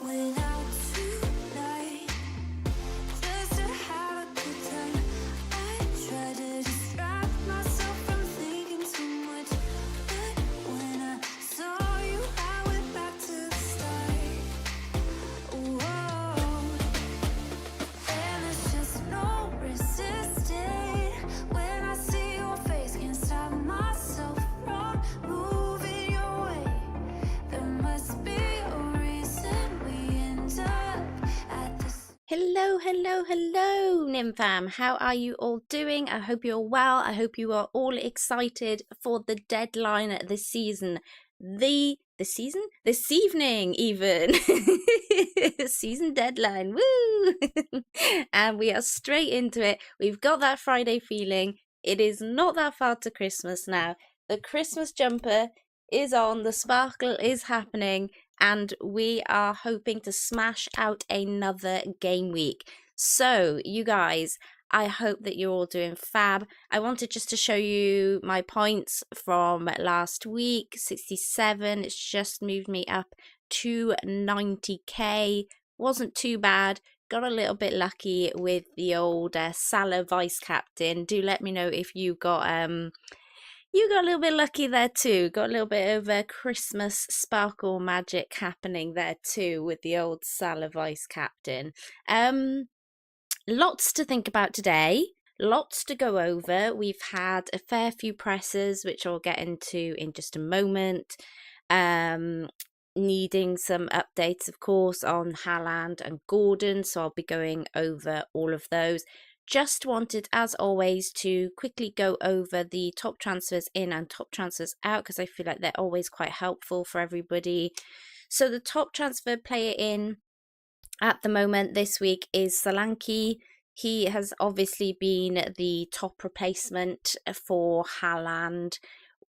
went out tonight just to have a good time. I tried to distract myself from thinking too much, but when I saw you, I went back to the start. Whoa, and there's just no resisting when I see your face. Can't stop myself from moving your way. There must be a reason we end up at this. Hello, hello, hello, Nymfam. How are you all doing? I hope you're well. I hope you are all excited for the deadline this season. This evening, even. Season deadline. Woo! And we are straight into it. We've got that Friday feeling. It is not that far to Christmas now. The Christmas jumper is on, the sparkle is happening, and we are hoping to smash out another game week. So, you guys, I hope that you're all doing fab. I wanted just to show you my points from last week, 67. It's just moved me up to 90k. Wasn't too bad. Got a little bit lucky with the old Salah vice captain. Do let me know if you got a little bit lucky there too. Got a little bit of Christmas sparkle magic happening there too with the old Salah vice captain. Lots to think about today. Lots to go over. We've had a fair few presses, which I'll get into in just a moment. Needing some updates, of course, on Haaland and Gordon, so I'll be going over all of those. Just wanted, as always, to quickly go over the top transfers in and top transfers out, because I feel like they're always quite helpful for everybody. So the top transfer player in at the moment this week is Solanke. He has obviously been the top replacement for Haaland,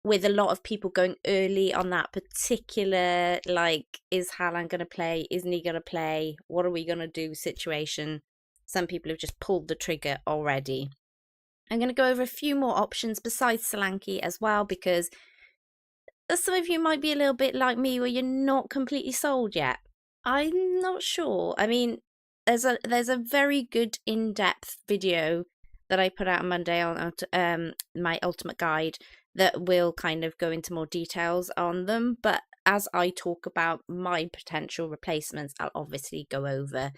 with a lot of people going early on that particular, like, is Haaland going to play? Isn't he going to play? What are we going to do situation? Some people have just pulled the trigger already. I'm going to go over a few more options besides Solanke as well, because some of you might be a little bit like me where you're not completely sold yet. I'm not sure. I mean, there's a very good in-depth video that I put out on Monday on my ultimate guide that will kind of go into more details on them. But as I talk about my potential replacements, I'll obviously go over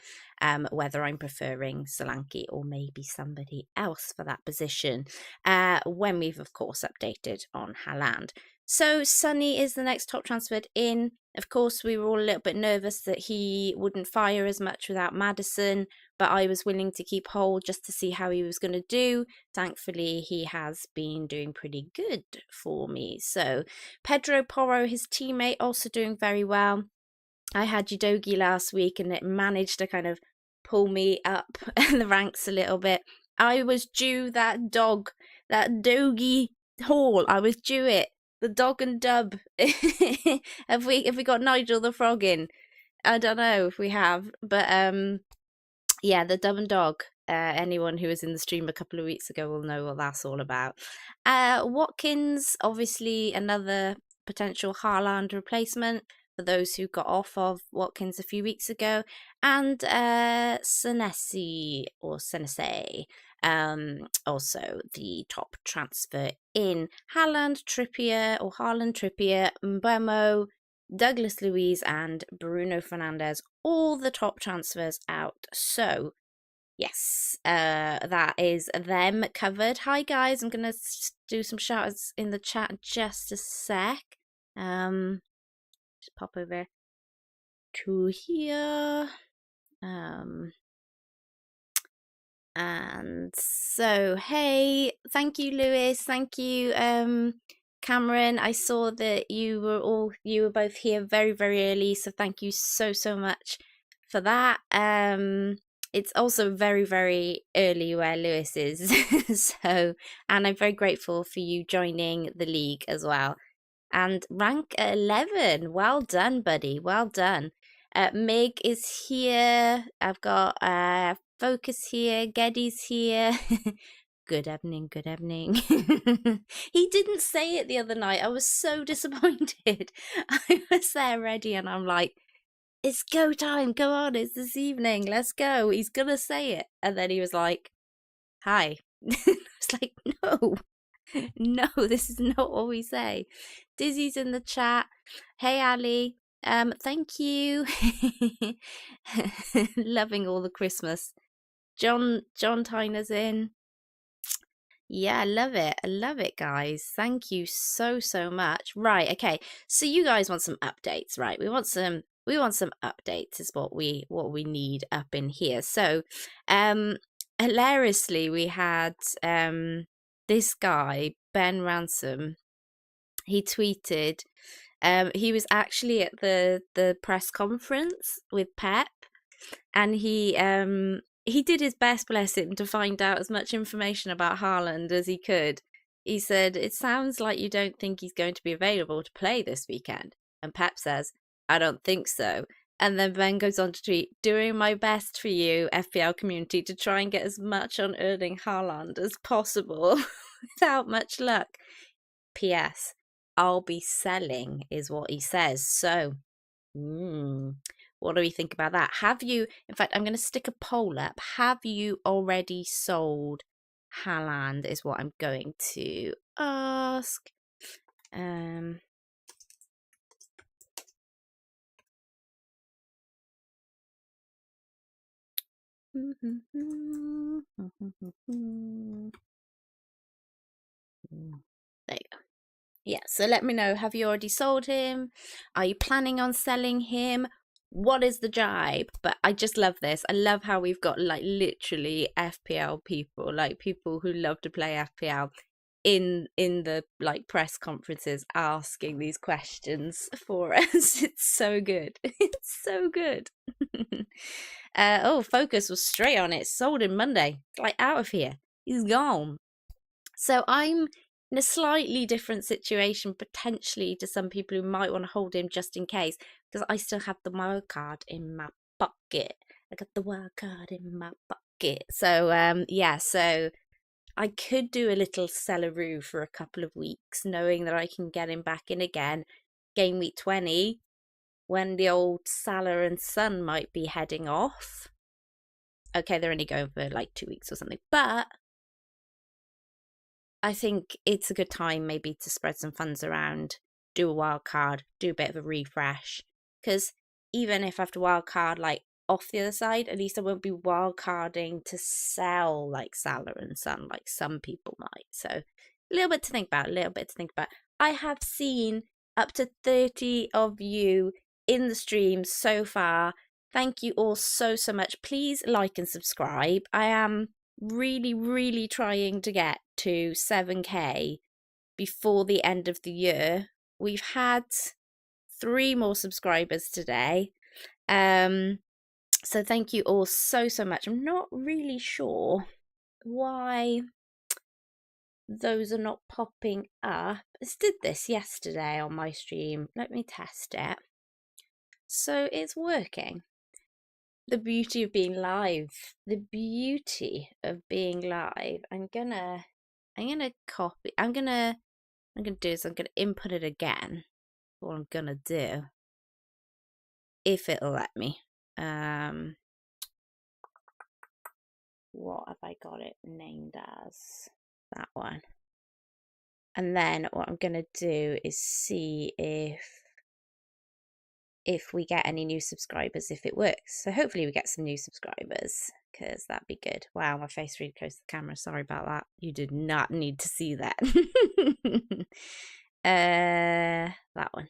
whether I'm preferring Solanke or maybe somebody else for that position when we've, of course, updated on Haaland. So Sonny is the next top transferred in. Of course, we were all a little bit nervous that he wouldn't fire as much without Maddison, but I was willing to keep hold just to see how he was going to do. Thankfully, he has been doing pretty good for me. So Pedro Porro, his teammate, also doing very well. I had Udogie last week and it managed to kind of pull me up the ranks a little bit. I was due that doggy haul. I was due it. The dog and dub. have we got Nigel the frog in? I don't know if we have, but yeah, the dub and dog. Anyone who was in the stream a couple of weeks ago will know what that's all about. Watkins, obviously another potential Haaland replacement for those who got off of Watkins a few weeks ago, and Senesi or Senese. Also the top transfer in. Haaland, Trippier, Mbeumo, Douglas Luiz and Bruno Fernandes, all the top transfers out. So yes, that is them covered. Hi guys, I'm gonna do some shoutouts in the chat in just a sec. Just pop over to here. And so, hey, thank you, Lewis. Thank you, Cameron. I saw that you were both here very, very early. So thank you so much for that. It's also very, very early where Lewis is. So, and I'm very grateful for you joining the league as well. And rank 11. Well done, buddy. Well done. Mig is here. I've got Focus here. Geddy's here. Good evening, good evening. He didn't say it the other night. I was so disappointed. I was there ready and I'm like, it's go time, go on, it's this evening, let's go, he's gonna say it. And then he was like, hi. I was like, no, no, this is not what we say. Dizzy's in the chat. Hey, Ali. Thank you. Loving all the Christmas. John Tyner's in. Yeah, I love it. I love it, guys. Thank you so much. Right, okay. So you guys want some updates, right? We want some updates is what we need up in here. So, hilariously, we had this guy, Ben Ransom. He tweeted he was actually at the press conference with Pep, and he did his best, bless him, to find out as much information about Haaland as he could. He said, it sounds like you don't think he's going to be available to play this weekend. And Pep says, I don't think so. And then Ben goes on to tweet, doing my best for you, FPL community, to try and get as much on Erling Haaland as possible without much luck. P.S. I'll be selling, is what he says. So, what do we think about that? Have you, in fact, I'm going to stick a poll up. Have you already sold Haaland, is what I'm going to ask. There you go. Yeah, so let me know, have you already sold him? Are you planning on selling him? What is the jibe? But I just love this. I love how we've got like literally FPL people, like people who love to play FPL in the like press conferences asking these questions for us. It's so good. It's so good. Oh, Focus was straight on it. Sold him Monday. Like out of here. He's gone. So I'm in a slightly different situation potentially to some people who might want to hold him just in case, because I still have the wild card in my pocket. I got the wild card in my pocket. So yeah, so I could do a little Celaroo for a couple of weeks, knowing that I can get him back in again game week 20 when the old Salah and Son might be heading off. Okay, they're only going for like 2 weeks or something, but I think it's a good time maybe to spread some funds around, do a wild card, do a bit of a refresh. Because even if I have to wild card like off the other side, at least I won't be wild carding to sell like Salah and Son like some people might. So a little bit to think about, I have seen up to 30 of you in the stream so far. Thank you all so much. Please like and subscribe. I am really trying to get to 7k before the end of the year. We've had 3 more subscribers today, so thank you all so much. I'm not really sure why those are not popping up. I did this yesterday on my stream. Let me test it. So it's working. The beauty of being live. The beauty of being live. I'm gonna copy. I'm gonna do is I'm gonna input it again. What I'm gonna do, if it'll let me. What have I got it named as? That one. And then what I'm gonna do is see if we get any new subscribers, if it works. So hopefully we get some new subscribers, because that'd be good. Wow, my face really close to the camera. Sorry about that. You did not need to see that. That one.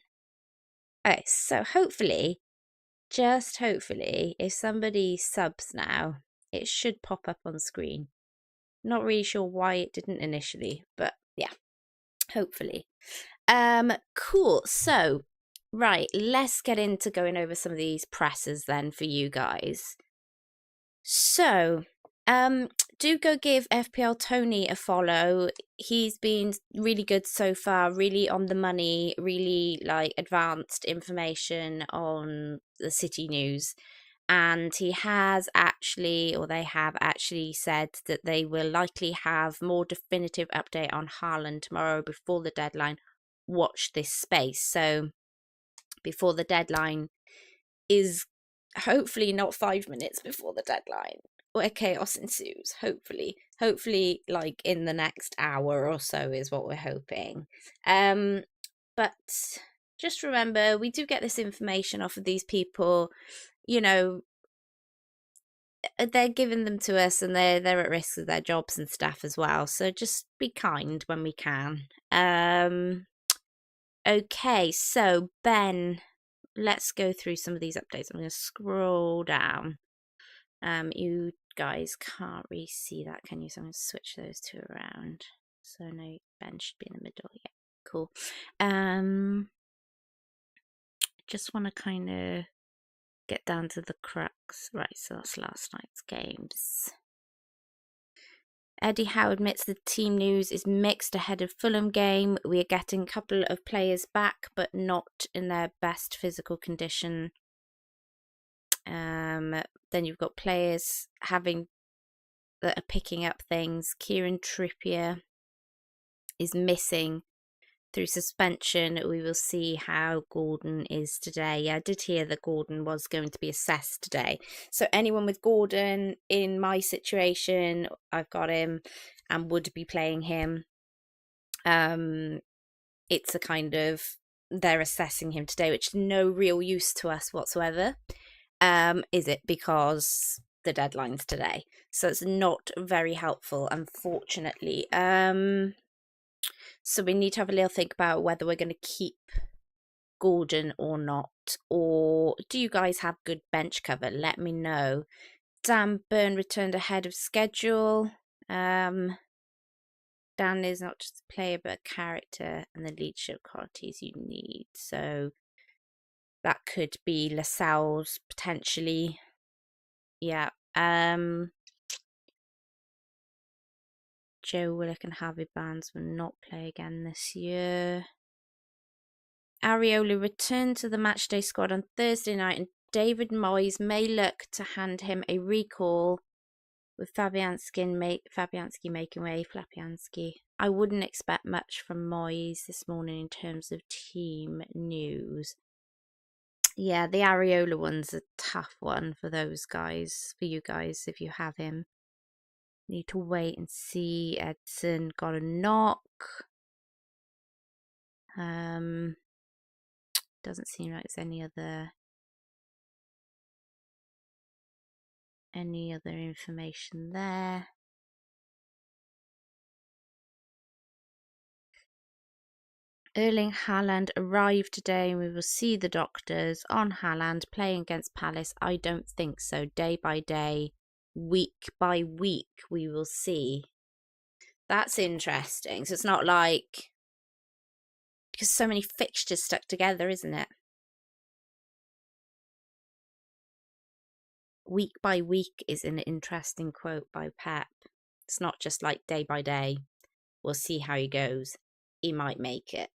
Okay, so hopefully, just hopefully, if somebody subs now, it should pop up on screen. Not really sure why it didn't initially, but yeah, hopefully. Cool. So right, let's get into going over some of these presses then for you guys. So, do go give FPL Tony a follow. He's been really good so far, really on the money, really like advanced information on the City news. And he has actually, or they have actually said that they will likely have more definitive update on Haaland tomorrow before the deadline. Watch this space. So before the deadline is hopefully not 5 minutes before the deadline, where chaos ensues. Hopefully, like in the next hour or so is what we're hoping. But just remember, we do get this information off of these people. You know, they're giving them to us, and they're at risk of their jobs and stuff as well. So just be kind when we can. Okay, so Ben, let's go through some of these updates. I'm going to scroll down. You guys can't really see that, can you? So I'm going to switch those two around. So no, Ben should be in the middle. Yeah, cool. Just want to kind of get down to the crux. Right, so that's last night's games. Eddie Howe admits the team news is mixed ahead of Fulham game. We are getting a couple of players back, but not in their best physical condition. Then you've got players that are picking up things. Kieran Trippier is missing through suspension. We will see how Gordon is today. Yeah, I did hear that Gordon was going to be assessed today. So anyone with Gordon in my situation, I've got him and would be playing him. It's a kind of, they're assessing him today, which is no real use to us whatsoever. Is it? Because the deadline's today. So it's not very helpful, unfortunately. So we need to have a little think about whether we're going to keep Gordon or not. Or do you guys have good bench cover? Let me know. Dan Burn returned ahead of schedule. Dan is not just a player but a character and the leadership qualities you need. So that could be Lascelles potentially. Yeah. Joe Willock and Harvey Barnes will not play again this year. Areola returned to the matchday squad on Thursday night, and David Moyes may look to hand him a recall, with Fabianski making way. Fabianski. I wouldn't expect much from Moyes this morning in terms of team news. Yeah, the Areola one's a tough one for those guys, for you guys, if you have him. Need to wait and see. Edson got a knock. Doesn't seem like there's any other information there. Erling Haaland arrived today, and we will see the doctors on Haaland playing against Palace. I don't think so. Day by day, week by week, we will see. That's interesting. So it's not like, because so many fixtures stuck together, isn't it? Week by week is an interesting quote by Pep. It's not just like day by day. We'll see how he goes. He might make it.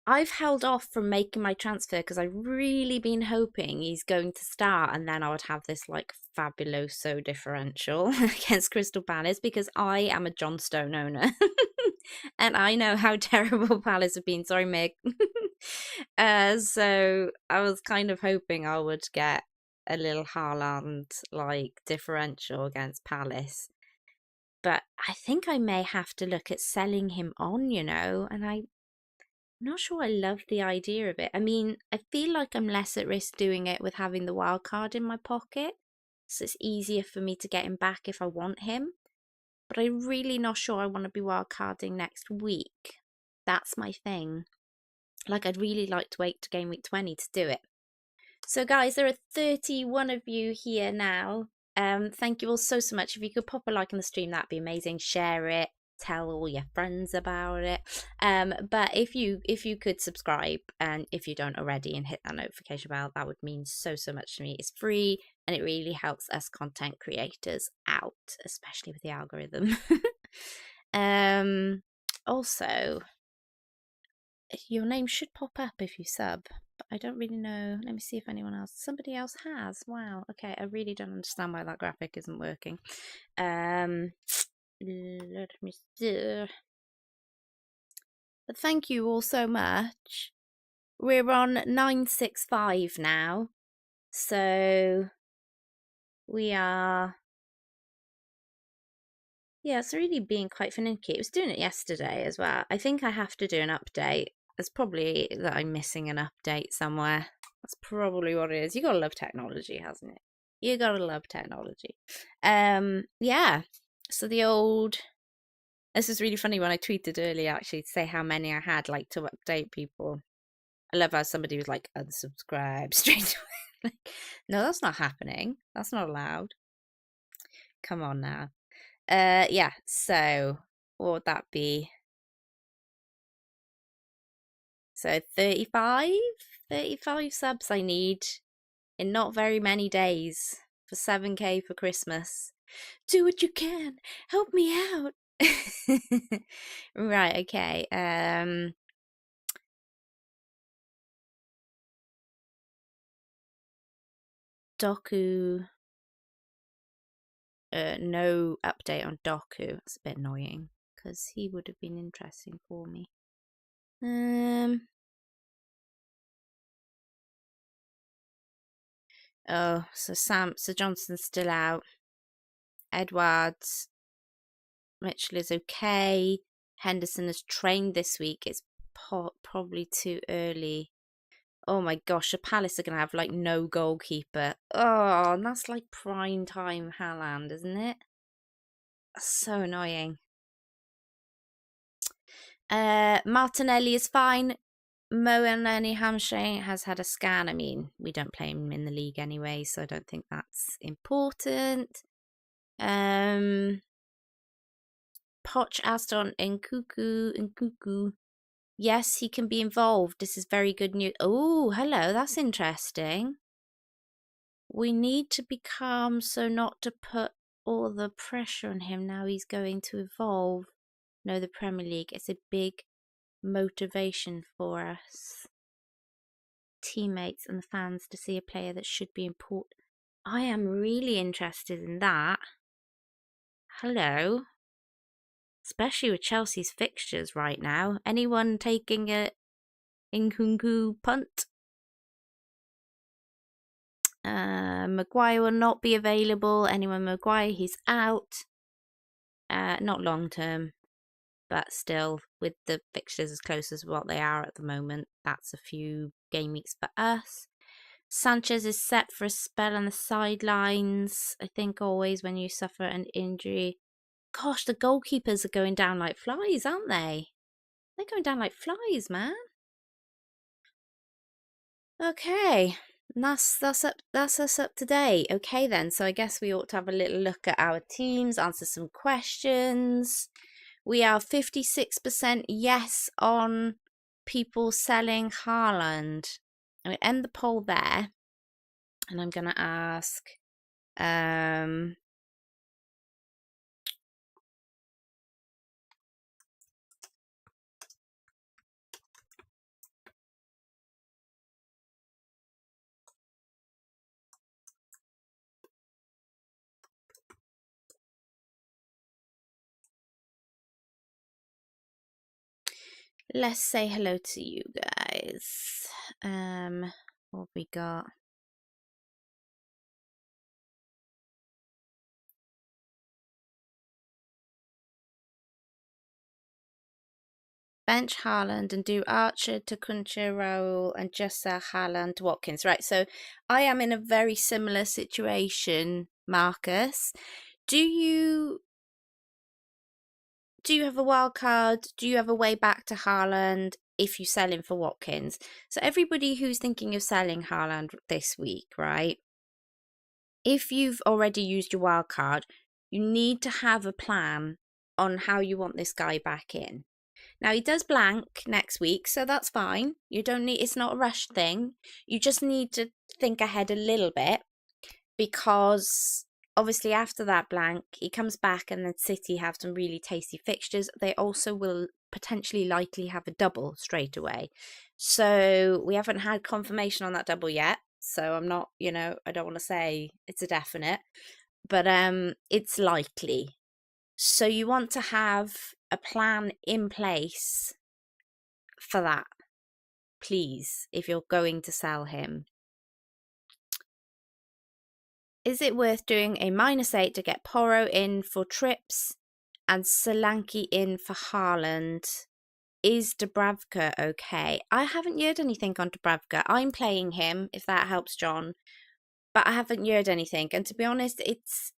I've held off from making my transfer because I've really been hoping he's going to start, and then I would have this like fabuloso differential against Crystal Palace, because I am a John Stone owner and I know how terrible Palace have been. Sorry, Meg. So I was kind of hoping I would get a little Haaland like differential against Palace. But I think I may have to look at selling him on, and I'm not sure I love the idea of it. I mean, I feel like I'm less at risk doing it with having the wild card in my pocket, so it's easier for me to get him back if I want him. But I'm really not sure I want to be wild carding next week. That's my thing. Like, I'd really like to wait to game week 20 to do it. So guys, there are 31 of you here now. Thank you all so much. If you could pop a like on the stream, that'd be amazing. Share it, tell all your friends about it. But if you could subscribe, and if you don't already, and hit that notification bell, that would mean so much to me. It's free and it really helps us content creators out, especially with the algorithm. Also, your name should pop up if you sub, but I don't really know. Let me see if somebody else has. Wow. Okay, I really don't understand why that graphic isn't working. Let me see. But thank you all so much. We're on 965 now. So we are, yeah, it's really being quite finicky. It was doing it yesterday as well. I think I have to do an update. It's probably that I'm missing an update somewhere. That's probably what it is. You gotta love technology, hasn't it? You gotta love technology. Yeah. So the old. This is really funny when I tweeted earlier actually to say how many I had, like, to update people. I love how somebody was like unsubscribe straight away. Like, no, that's not happening. That's not allowed. Come on now. Yeah, so what would that be? So 35 subs I need in not very many days for 7k for Christmas. Do what you can. Help me out. Right, okay. Doku. No update on Doku. That's a bit annoying because he would have been interesting for me. Oh, so Sir Johnson's still out. Edwards, Mitchell is okay. Henderson has trained this week. It's probably too early. Oh my gosh, the Palace are going to have like no goalkeeper. Oh, and that's like prime time Haaland, isn't it? That's so annoying. Martinelli is fine. Moeneni hamstring has had a scan. I mean, we don't play him in the league anyway, so I don't think that's important. Poch, Aston, and Cuckoo. Yes, he can be involved. This is very good news. Oh, hello. That's interesting. We need to be calm so not to put all the pressure on him. Now he's going to evolve. No, the Premier League. It's a big motivation for us. Teammates and the fans to see a player that should be important. I am really interested in that. Hello. Especially with Chelsea's fixtures right now. Anyone taking a Nkunku punt? Maguire will not be available. Anyone Maguire, he's out. Not long term, but still, with the fixtures as close as what they are at the moment, that's a few game weeks for us. Sanchez is set for a spell on the sidelines. I think always when you suffer an injury. Gosh, the goalkeepers are going down like flies, aren't they? They're going down like flies, man. Okay, that's us up to date. Okay then, so I guess we ought to have a little look at our teams, answer some questions. We are 56% yes on people selling Haaland. I'm going to end the poll there, and I'm going to ask, let's say hello to you guys. What have we got? Bench Haaland and do Archer, Tukuncha, Raul, and just Haaland, Watkins. Right, so I am in a very similar situation, Marcus. Do you have a wild card? Do you have a way back to Haaland if you sell him for Watkins? So everybody who's thinking of selling Haaland this week, right? If you've already used your wild card, you need to have a plan on how you want this guy back in. Now he does blank next week, so that's fine. You don't need, it's not a rush thing. You just need to think ahead a little bit, because obviously after that blank, he comes back and then City have some really tasty fixtures. They also will potentially likely have a double straight away. So we haven't had confirmation on that double yet. So I'm not, I don't want to say it's a definite, but it's likely. So you want to have a plan in place for that, please, if you're going to sell him. Is it worth doing a -8 to get Porro in for trips and Solanke in for Haaland? Is Dubravka okay? I haven't heard anything on Dubravka. I'm playing him, if that helps John, but I haven't heard anything. And to be honest, it's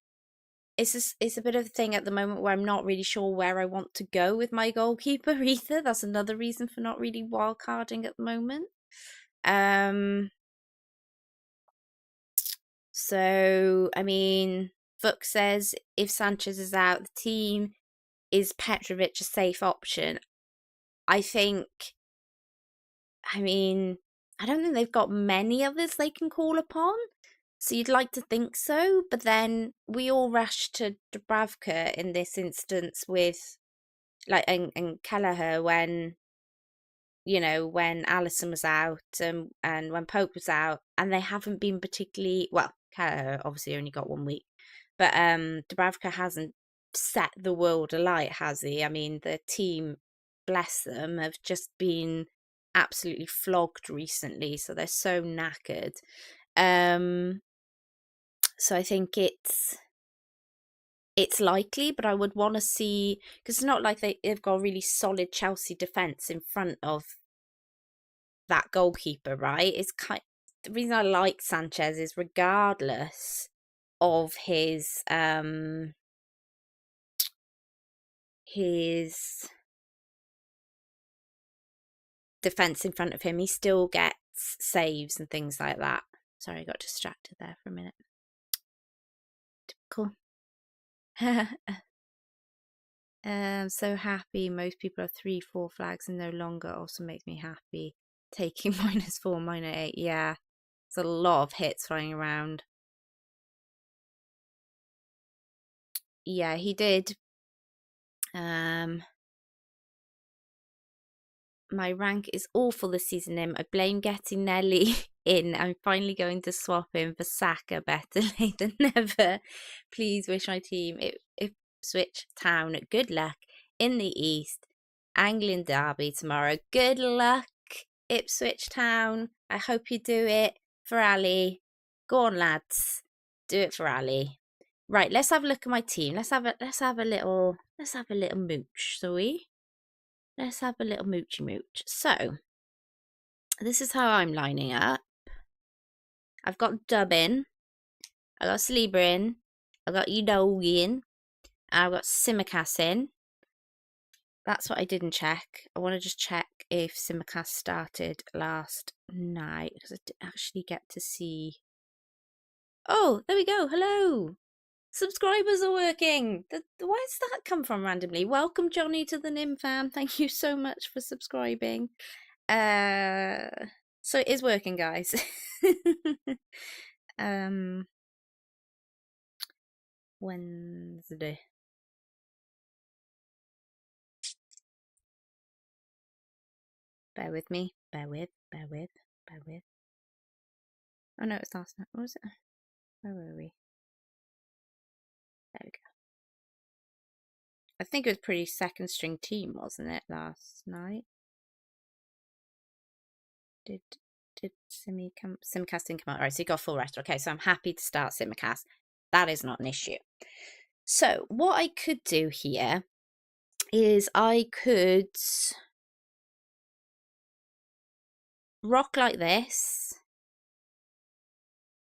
a bit of a thing at the moment where I'm not really sure where I want to go with my goalkeeper either. That's another reason for not really wildcarding at the moment. So, I mean, Vuk says if Sanchez is out the team, is Petrovic a safe option? I mean, I don't think they've got many others they can call upon. So you'd like to think so, but then we all rush to Dubravka in this instance with, like, and Kelleher when, you know, when Alisson was out and when Pope was out, and they haven't been particularly, well, Kelleher obviously only got 1 week, but Dubravka hasn't set the world alight, has he? I mean, the team, bless them, have just been absolutely flogged recently, so they're so knackered. So I think it's likely, but I would want to see, because it's not like they've got a really solid Chelsea defence in front of that goalkeeper, right? It's the reason I like Sanchez is regardless of his defence in front of him, he still gets saves and things like that. Sorry, I got distracted there for a minute. Typical. I'm so happy most people have 3-4 flags and no longer also makes me happy. Taking -4, -8, yeah. There's a lot of hits flying around. Yeah, he did. My rank is awful this season, I blame getting Nelly in. I'm finally going to swap him for Saka, better late than never. Please wish my team Ipswich Town good luck in the East. Anglian Derby tomorrow. Good luck, Ipswich Town. I hope you do it for Ali. Go on, lads. Do it for Ali. Right, let's have a look at my team. Let's have a little mooch, shall we? Let's have a little moochy mooch. So, this is how I'm lining up. I've got Dub in, I've got Saliba in, I've got Udogi in, and I've got Simicast in. That's what I didn't check. I want to just check if Simicast started last night, because I didn't actually get to see. Oh, there we go. Hello. Subscribers are working. Where does that come from randomly? Welcome, Johnny, to the Nim fam. Thank you so much for subscribing. So it is working, guys. Wednesday. Bear with me. Bear with. Oh no, it's last night. What was it? Where were we? There we go. I think it was pretty second string team, wasn't it, last night? Did Simcast didn't come out? Right, so you got full rest. Okay, so I'm happy to start Simcast. That is not an issue. So what I could do here is I could rock like this,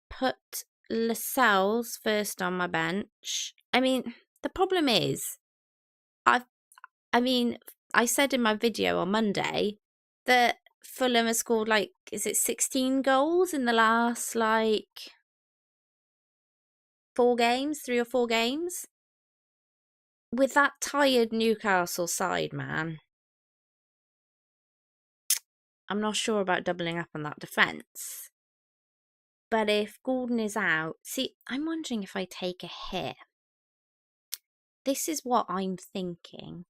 put Lascelles first on my bench. I mean, the problem is, I said in my video on Monday that Fulham has scored, like, is it 16 goals in the last, like, 3 or 4 games? With that tired Newcastle side, man, I'm not sure about doubling up on that defence. But if Gordon is out, see, I'm wondering if I take a hit. This is what I'm thinking.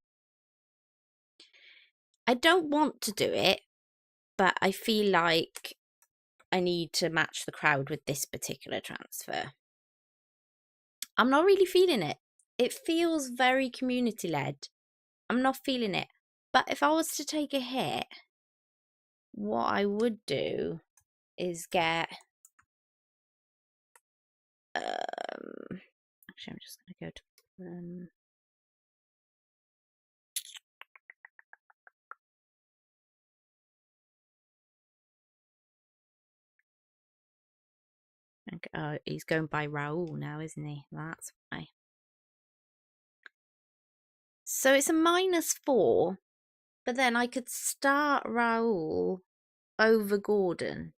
I don't want to do it, but I feel like I need to match the crowd with this particular transfer. I'm not really feeling it. It feels very community-led. I'm not feeling it. But if I was to take a hit, what I would do is get actually I'm just gonna go to oh, he's going by Raul now, isn't he? That's why. So it's a -4, but then I could start Raul over Gordon.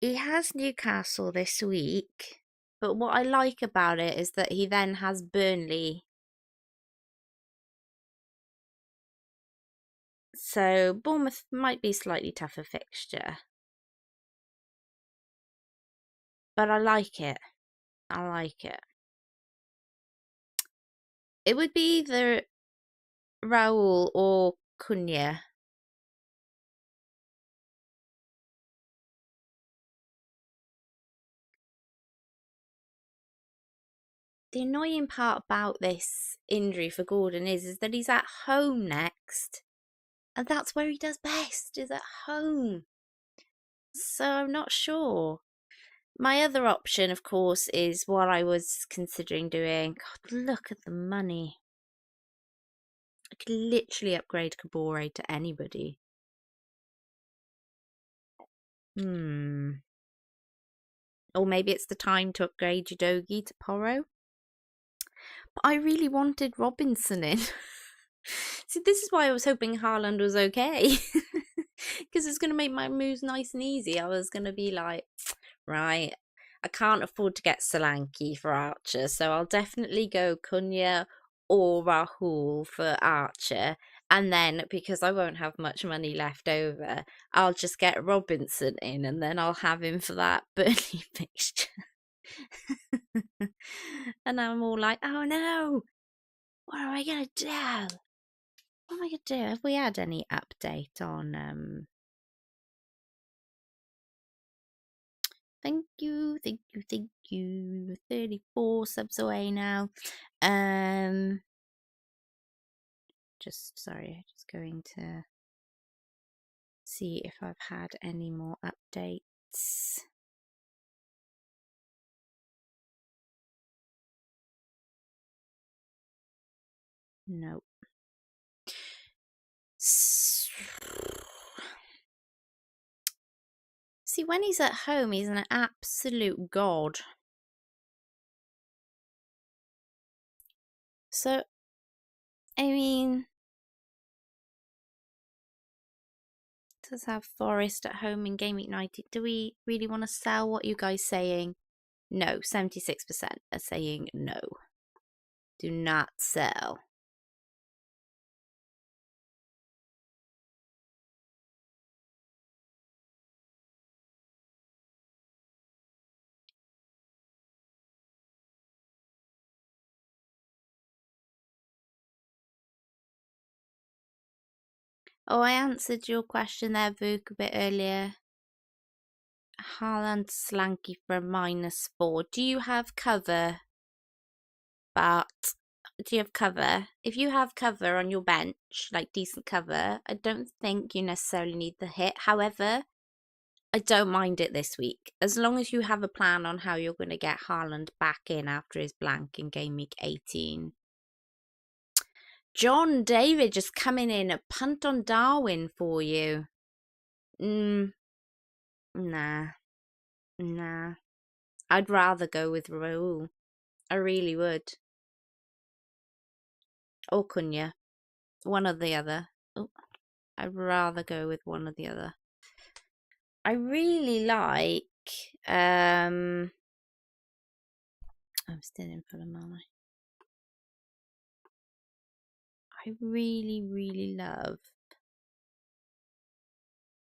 He has Newcastle this week, but what I like about it is that he then has Burnley. So Bournemouth might be a slightly tougher fixture. But I like it. I like it. It would be either Raul or Cunha. The annoying part about this injury for Gordon is that he's at home next. And that's where he does best, is at home. So I'm not sure. My other option, of course, is what I was considering doing. God, look at the money. I could literally upgrade Kabore to anybody. Or maybe it's the time to upgrade Udogie to Porro. But I really wanted Robinson in. See, this is why I was hoping Haaland was okay. Because it's going to make my moves nice and easy. I was going to be like, right, I can't afford to get Solanke for Archer, so I'll definitely go Cunha or Rahul for Archer. And then, because I won't have much money left over, I'll just get Robinson in and then I'll have him for that Burnley fixture. And I'm all like, oh no, what am I going to do? What am I going to do? Have we had any update on... Thank you, thank you, thank you. 34 subs away now. Just going to see if I've had any more updates. Nope. See, when he's at home, he's an absolute god. So, I mean, does have Forest at home in Gameweek 90. Do we really want to sell? What are you guys saying? No, 76% are saying no. Do not sell. Oh, I answered your question there, Vuk, a bit earlier. Haaland Slanky for a -4. Do you have cover? But do you have cover? If you have cover on your bench, like decent cover, I don't think you necessarily need the hit. However, I don't mind it this week. As long as you have a plan on how you're going to get Haaland back in after his blank in Gameweek 18. John David just coming in a punt on Darwin for you. Nah. I'd rather go with Raul. I really would. Or Cunha. One or the other. Oh, I'd rather go with one or the other. I really like... I'm still in Fulham, aren't I? I really, really love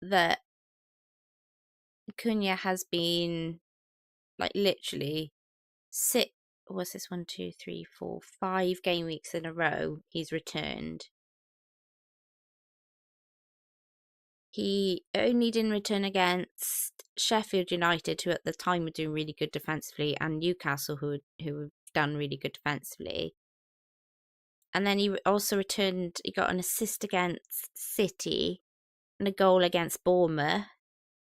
that Cunha has been, like, literally what's this, 1, 2, 3, 4, 5 game weeks in a row he's returned. He only didn't return against Sheffield United, who at the time were doing really good defensively, and Newcastle, who have done really good defensively. And then he also returned, he got an assist against City and a goal against Bournemouth.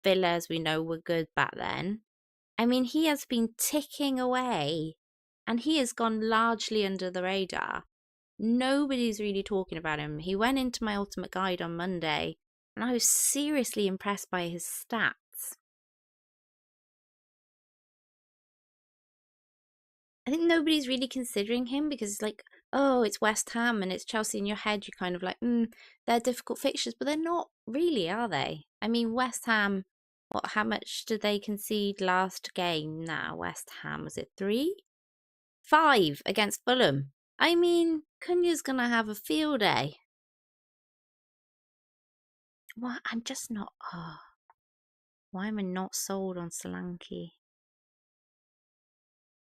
Villa, as we know, were good back then. I mean, he has been ticking away and he has gone largely under the radar. Nobody's really talking about him. He went into my ultimate guide on Monday and I was seriously impressed by his stats. I think nobody's really considering him because it's like, oh, it's West Ham and it's Chelsea. In your head, you're kind of like, they're difficult fixtures, but they're not really, are they? I mean, West Ham, how much did they concede last game now? West Ham, was it 3? 5 against Fulham. I mean, Cunha's going to have a field day. What? I'm just not, why am I not sold on Solanke?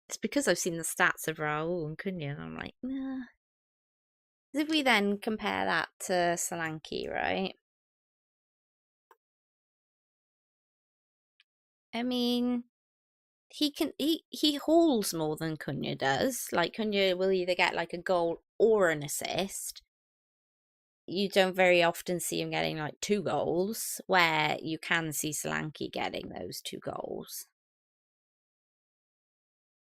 It's because I've seen the stats of Raul and Cunha and I'm like, nah. If we then compare that to Solanke, right? I mean, he hauls more than Cunha does. Like, Cunha will either get like a goal or an assist. You don't very often see him getting like 2 goals, where you can see Solanke getting those 2 goals.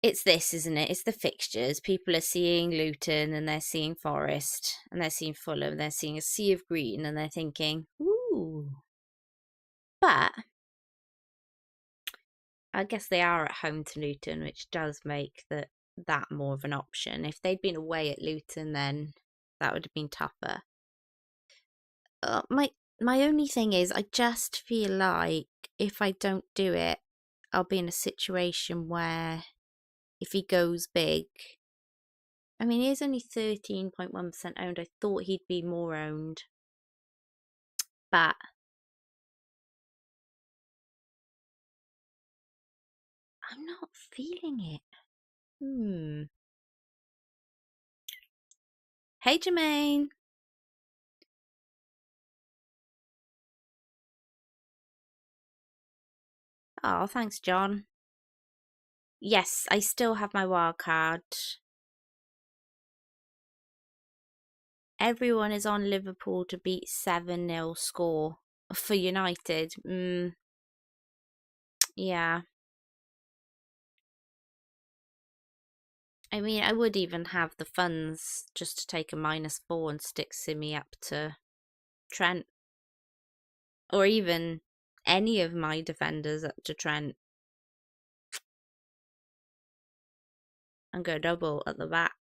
It's this, isn't it? It's the fixtures. People are seeing Luton and they're seeing Forest and they're seeing Fulham and they're seeing a sea of green and they're thinking, ooh. But I guess they are at home to Luton, which does make that more of an option. If they'd been away at Luton, then that would have been tougher. My only thing is, I just feel like if I don't do it, I'll be in a situation where if he goes big, I mean, he is only 13.1% owned. I thought he'd be more owned, but I'm not feeling it. Hey, Jermaine. Oh, thanks, John. Yes, I still have my wild card. Everyone is on Liverpool to beat 7-0 score for United. Yeah. I mean, I would even have the funds just to take a -4 and stick Simi up to Trent. Or even any of my defenders up to Trent. And go double at the back.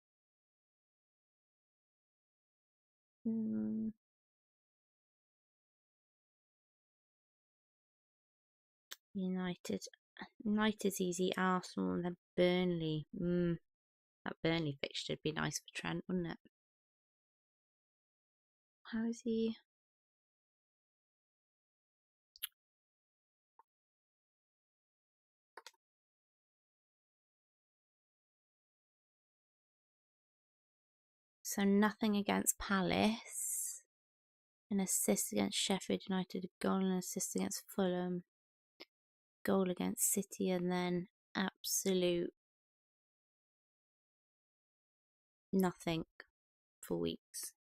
United's easy. Arsenal and then Burnley. That Burnley fixture would be nice for Trent, wouldn't it? How is he? So nothing against Palace. An assist against Sheffield United. A goal and an assist against Fulham. Goal against City, and then absolute nothing for weeks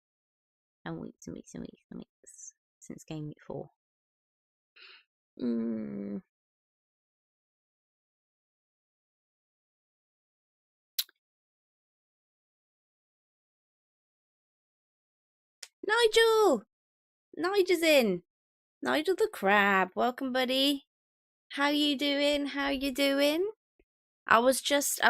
and weeks and weeks and weeks and weeks since Gameweek 4. Nigel's in. Nigel the Crab, welcome, buddy. How you doing? I was just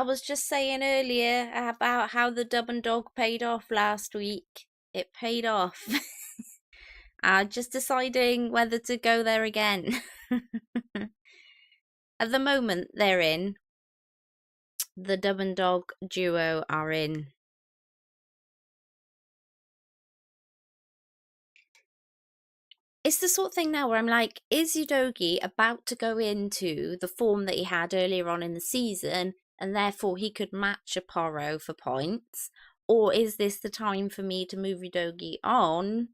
saying earlier about how the Dub and Dog paid off last week. It paid off. Just deciding whether to go there again. At the moment, they're in. The Dub and Dog duo are in. It's the sort of thing now where I'm like, is Udogie about to go into the form that he had earlier on in the season, and therefore he could match a Porro for points? Or is this the time for me to move Udogie on?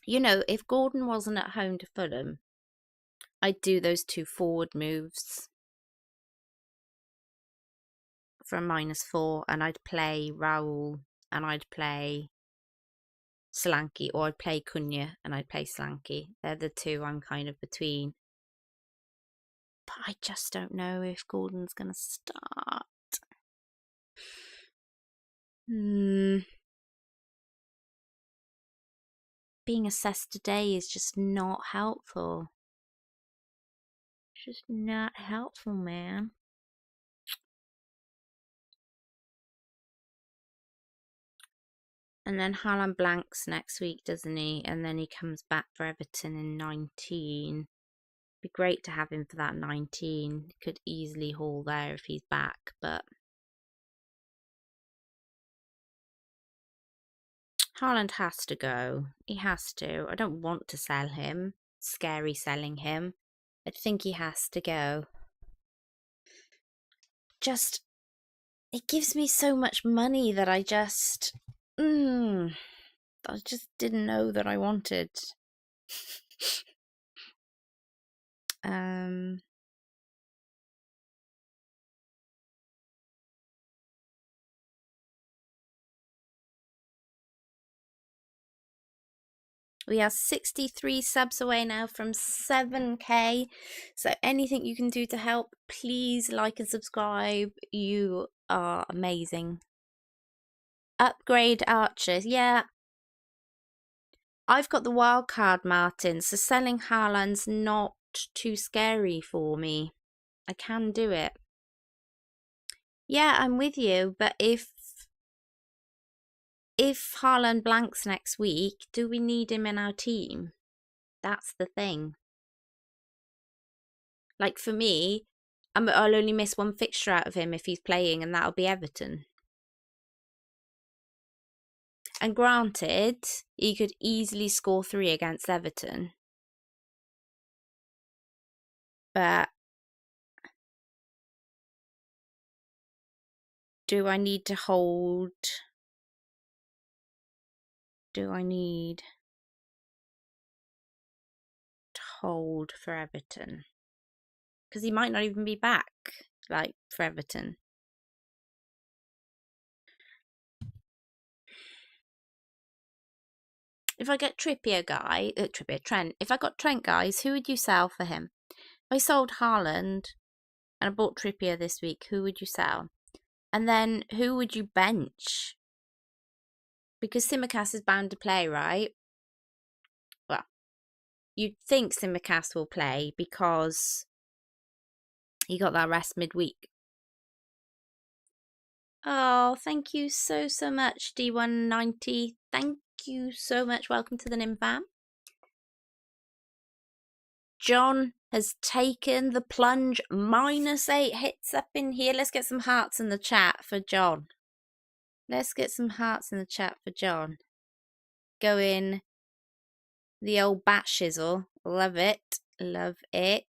You know, if Gordon wasn't at home to Fulham, I'd do those 2 forward moves for a -4, and I'd play Raul and I'd play Solanke, or I'd play Cunha and I'd play Solanke. They're the 2 I'm kind of between. But I just don't know if Gordon's going to start. Being assessed today is just not helpful. It's just not helpful, man. And then Haaland blanks next week, doesn't he? And then he comes back for Everton in 19. Be great to have him for that 19. Could easily haul there if he's back, but Haaland has to go. He has to. I don't want to sell him. Scary selling him. I think he has to go. Just, it gives me so much money that I just didn't know that I wanted. We are 63 subs away now from 7k. So anything you can do to help, please like and subscribe. You are amazing. Upgrade archers. Yeah. I've got the wild card, Martin. So selling Haaland's not too scary for me. I can do it. Yeah, I'm with you. But if Haaland blanks next week, do we need him in our team? That's the thing. Like for me, I'll only miss 1 fixture out of him if he's playing, and that'll be Everton. And granted, he could easily score 3 against Everton. But do I need to hold? Do I need to hold for Everton? Because he might not even be back, like, for Everton. If I get Trent, if I got Trent, guys, who would you sell for him? If I sold Haaland and I bought Trippier this week, who would you sell? And then who would you bench? Because Tsimikas is bound to play, right? Well, you'd think Tsimikas will play because he got that rest midweek. Oh, thank you so much, D190. Thank you so much. Welcome to the Nim fam. John has taken the plunge. -8 hits up in here. Let's get some hearts in the chat for John. Let's get some hearts in the chat for John. Going the old bat shizzle. Love it. Love it.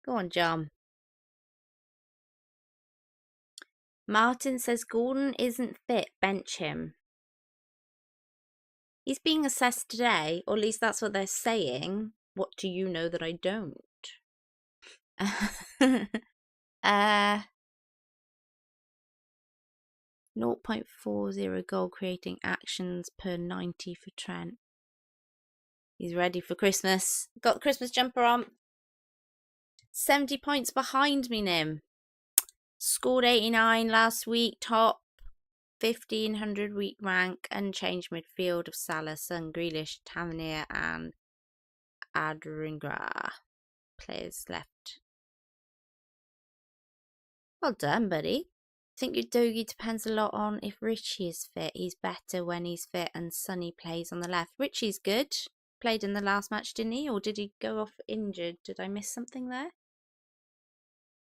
Go on, John. Martin says Gordon isn't fit. Bench him. He's being assessed today, or at least that's what they're saying. What do you know that I don't? 0.40 goal creating actions per 90 for Trent. He's ready for Christmas. Got the Christmas jumper on. 70 points behind me, Nim. Scored 89 last week. Top 1500 week rank. Unchanged midfield of Salah, Son, Grealish, Tavernier and Adringra. Players left. Well done, buddy. I think your Dogie depends a lot on if Richie is fit. He's better when he's fit and Sonny plays on the left. Richie's good. Played in the last match, didn't he? Or did he go off injured? Did I miss something there?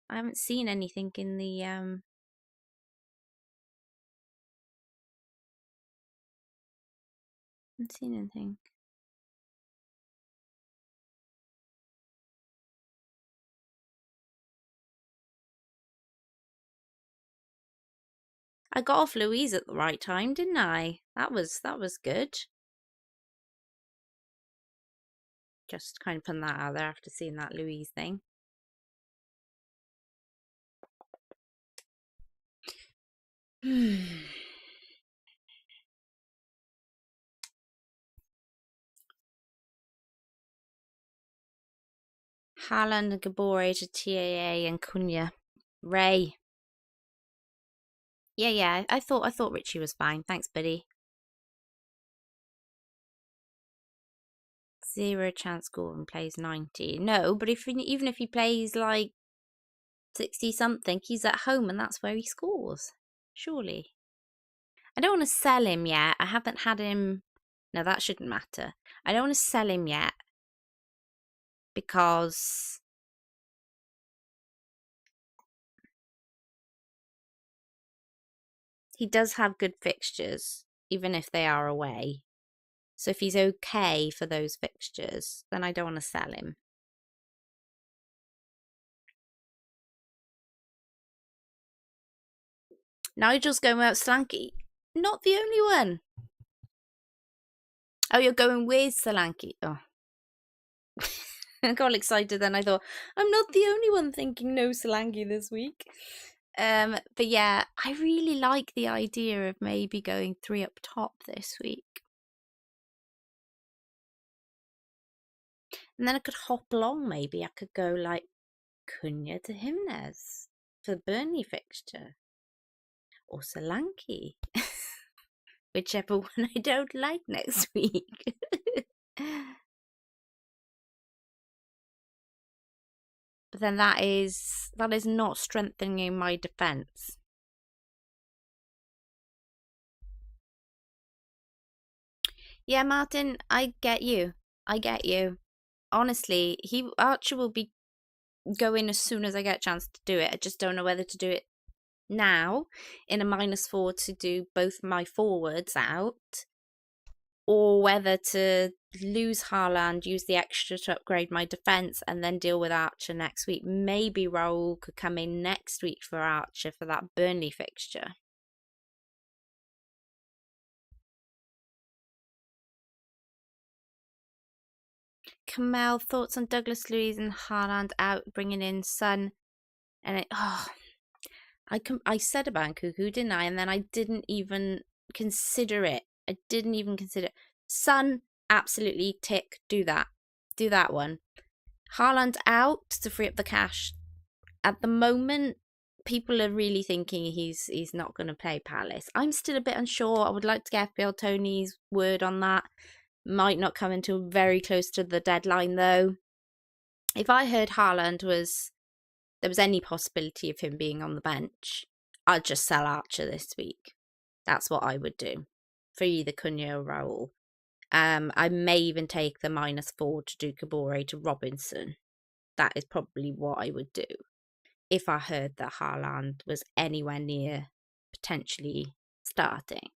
I haven't seen anything in the haven't seen anything. I got off Louise at the right time, didn't I? That was good. Just kind of putting that out there after seeing that Louise thing. Haaland and Gabore to TAA and Cunha. Ray. Yeah. I thought Richie was fine. Thanks, buddy. 0 chance score and plays 90. No, but even if he plays like 60 something, he's at home and that's where he scores. Surely. I don't want to sell him yet. I haven't had him. No, that shouldn't matter. I don't want to sell him yet because he does have good fixtures, even if they are away. So if he's okay for those fixtures, then I don't want to sell him. Nigel's going without Solanke. Not the only one. Oh, you're going with Solanke. Oh. I got excited then. I thought, I'm not the only one thinking no Solanke this week. But yeah, I really like the idea of maybe going 3 up top this week. And then I could hop along maybe. I could go like Cunha to Jimenez for the Burnley fixture. Or Solanke. Whichever one I don't like next week. But then that is not strengthening my defence. Yeah, Martin, I get you. Honestly, Archer will be going as soon as I get a chance to do it. I just don't know whether to do it now in a -4 to do both my forwards out, or whether to lose Haaland, use the extra to upgrade my defence, and then deal with Archer next week. Maybe Raul could come in next week for Archer for that Burnley fixture. Kamel, thoughts on Douglas Luiz and Haaland out, bringing in Son, and I said about Cuckoo, didn't I? And then I didn't even consider it. Son, absolutely tick. Do that one. Haaland out to free up the cash. At the moment, people are really thinking he's not going to play Palace. I'm still a bit unsure. I would like to get FPL Tony's word on that. Might not come until very close to the deadline, though. If I heard Haaland there was any possibility of him being on the bench, I'd just sell Archer this week. That's what I would do for either Cunha or Raul. I may even take the -4 to do Gabore to Robinson. That is probably what I would do if I heard that Haaland was anywhere near potentially starting.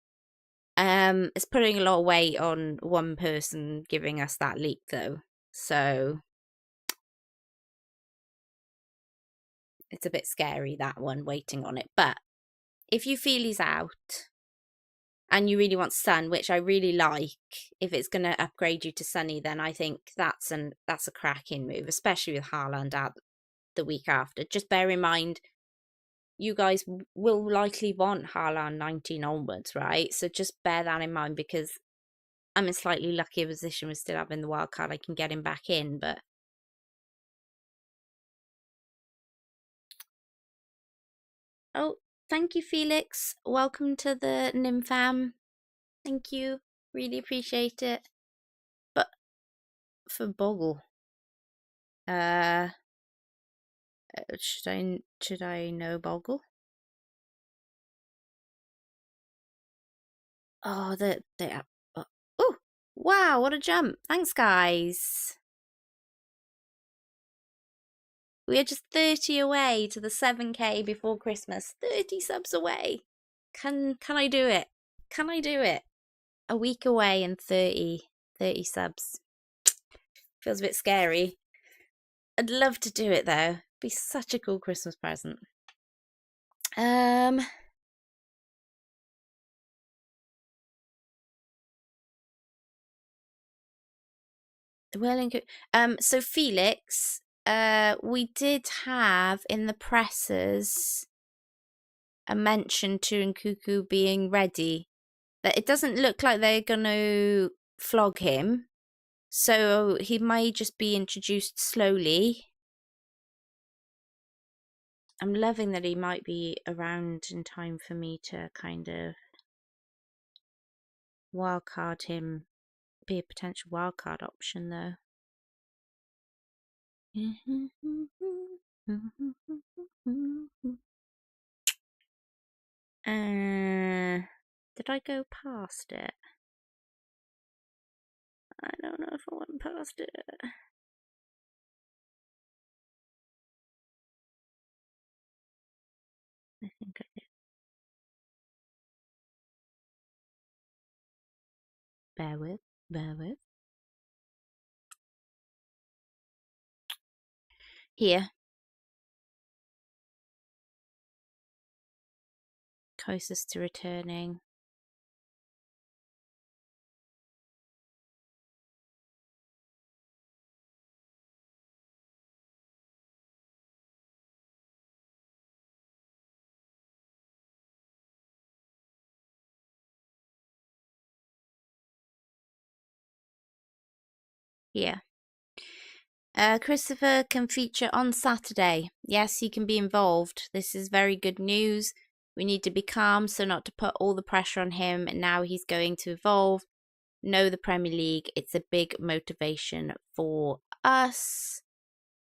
It's putting a lot of weight on one person giving us that leak, though. So it's a bit scary, that one, waiting on it. But if you feel he's out and you really want Son, which I really like, if it's going to upgrade you to Sonny, then I think that's a cracking move, especially with Haaland out the week after. Just bear in mind, you guys will likely want Haaland 19 onwards, right? So just bear that in mind, because I'm in slightly luckier position with still having the wild card. I can get him back in, but oh, thank you, Felix. Welcome to the Nim fam. Thank you. Really appreciate it. But for Boggle, should I know Boggle? Oh, oh, wow, what a jump. Thanks, guys. We are just 30 away to the 7k before Christmas. 30 subs away. Can I do it? Can I do it? A week away and 30 subs. Feels a bit scary. I'd love to do it, though. Be such a cool Christmas present. So Felix, we did have in the presses a mention to Nkuku being ready. That it doesn't look like they're going to flog him, so he may just be introduced slowly. I'm loving that he might be around in time for me to kind of wildcard him, be a potential wildcard option though. Did I go past it? I don't know if I went past it. I think I did. Bear with. Here. Closest to returning. Here. Christopher can feature on Saturday. Yes, he can be involved. This is very good news. We need to be calm so not to put all the pressure on him. And now he's going to evolve, know the Premier League. It's a big motivation for us,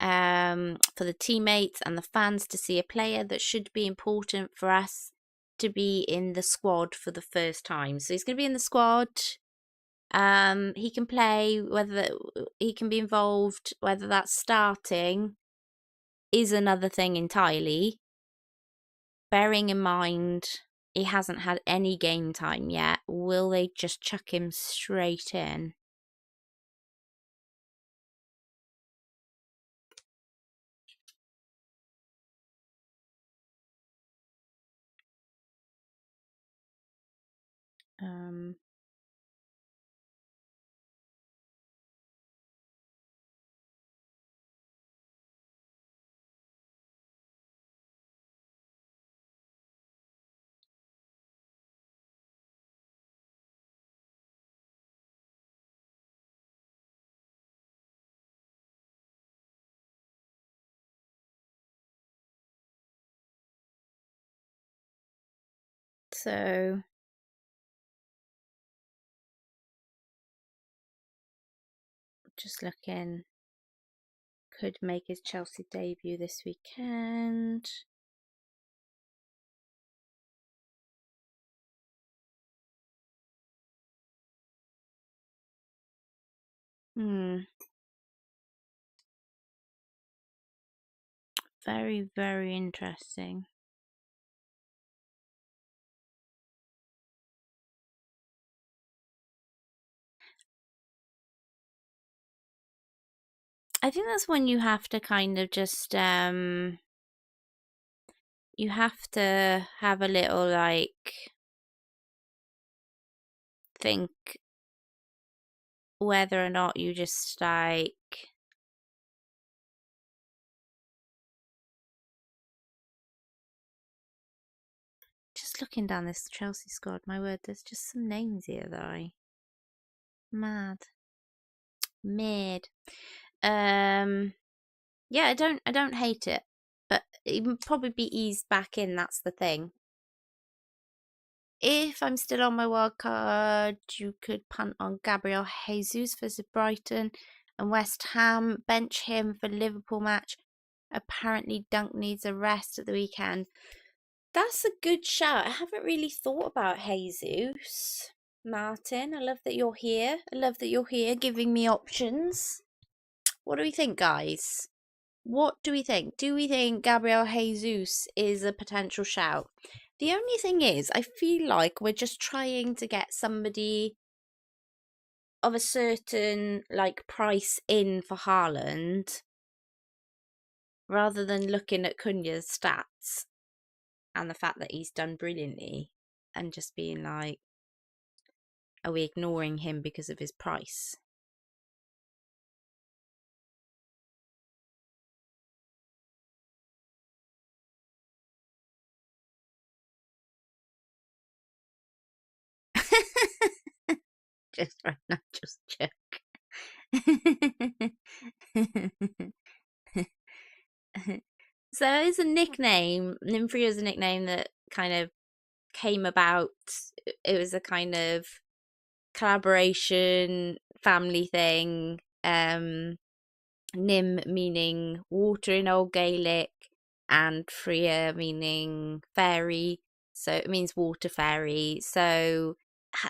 for the teammates and the fans to see a player that should be important for us to be in the squad for the first time. So he's going to be in the squad. He can play, whether he can be involved, whether that's starting is another thing entirely. Bearing in mind he hasn't had any game time yet, will they just chuck him straight in? So just looking, could make his Chelsea debut this weekend. Very, very interesting. I think that's when you have to kind of just you have to have a little like think whether or not you just like just looking down this Chelsea squad, my word, there's just some names here that I mad. Yeah, I don't hate it, but it would probably be eased back in, that's the thing. If I'm still on my wild card, you could punt on Gabriel Jesus versus Brighton and West Ham, bench him for Liverpool match. Apparently Dunk needs a rest at the weekend. That's a good shout. I haven't really thought about Jesus. Martin, I love that you're here. I love that you're here giving me options. What do we think, guys? What do we think? Do we think Gabriel Jesus is a potential shout? The only thing is, I feel like we're just trying to get somebody of a certain like price in for Haaland, rather than looking at Cunha's stats and the fact that he's done brilliantly and just being like, are we ignoring him because of his price? just right now, just joke. So it's a nickname. Nymphria is a nickname that kind of came about. It was a kind of collaboration family thing. Nym meaning water in Old Gaelic, and Freya meaning fairy, so it means water fairy. So,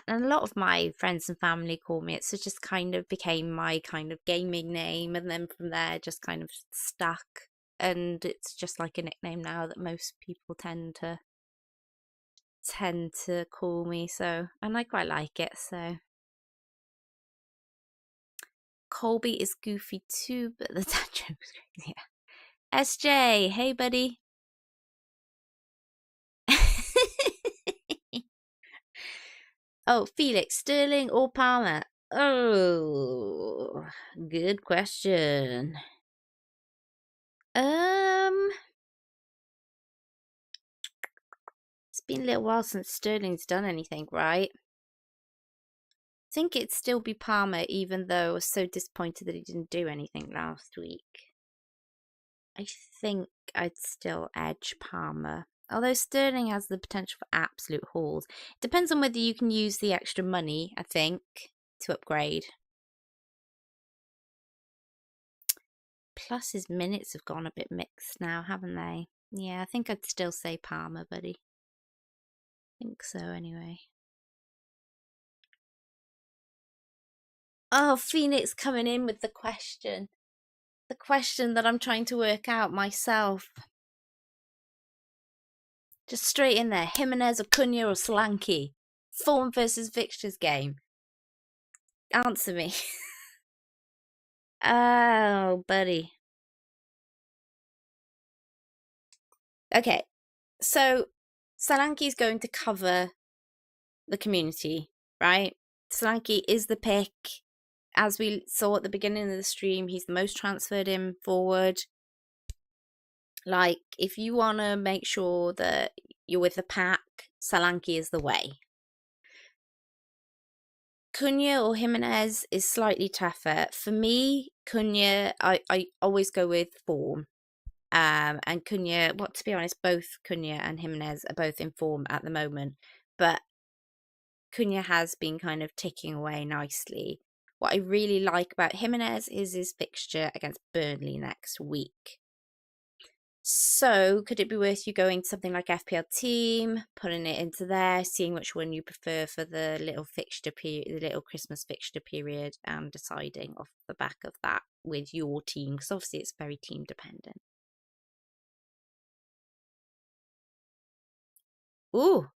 and a lot of my friends and family call me it, so it just kind of became my kind of gaming name, and then from there just kind of stuck, and it's just like a nickname now that most people tend to call me. So, and I quite like it. So Colby is goofy too, but the dad joke's crazy. Yeah. SJ, hey buddy. Oh, Felix, Sterling or Palmer? Oh, good question. It's been a little while since Sterling's done anything, right? I think it'd still be Palmer, even though I was so disappointed that he didn't do anything last week. I think I'd still edge Palmer. Although Sterling has the potential for absolute hauls. It depends on whether you can use the extra money, I think, to upgrade. Plus his minutes have gone a bit mixed now, haven't they? Yeah, I think I'd still say Palmer, buddy. I think so, anyway. Oh, Phoenix coming in with the question. The question that I'm trying to work out myself. Just straight in there. Jimenez or Cunha or Solanke? Form versus fixtures game. Answer me. Oh, buddy. Okay, so Solanke's going to cover the community, right? Solanke is the pick. As we saw at the beginning of the stream, he's the most transferred in forward. Like, if you want to make sure that you're with the pack, Solanke is the way. Cunha or Jimenez is slightly tougher. For me, Cunha, I always go with form. And Cunha, well, to be honest, both Cunha and Jimenez are both in form at the moment. But Cunha has been kind of ticking away nicely. What I really like about Jimenez is his fixture against Burnley next week. So, could it be worth you going to something like FPL Team, putting it into there, seeing which one you prefer for the little fixture period, the little Christmas fixture period, and deciding off the back of that with your team? Because obviously it's very team dependent. Ooh,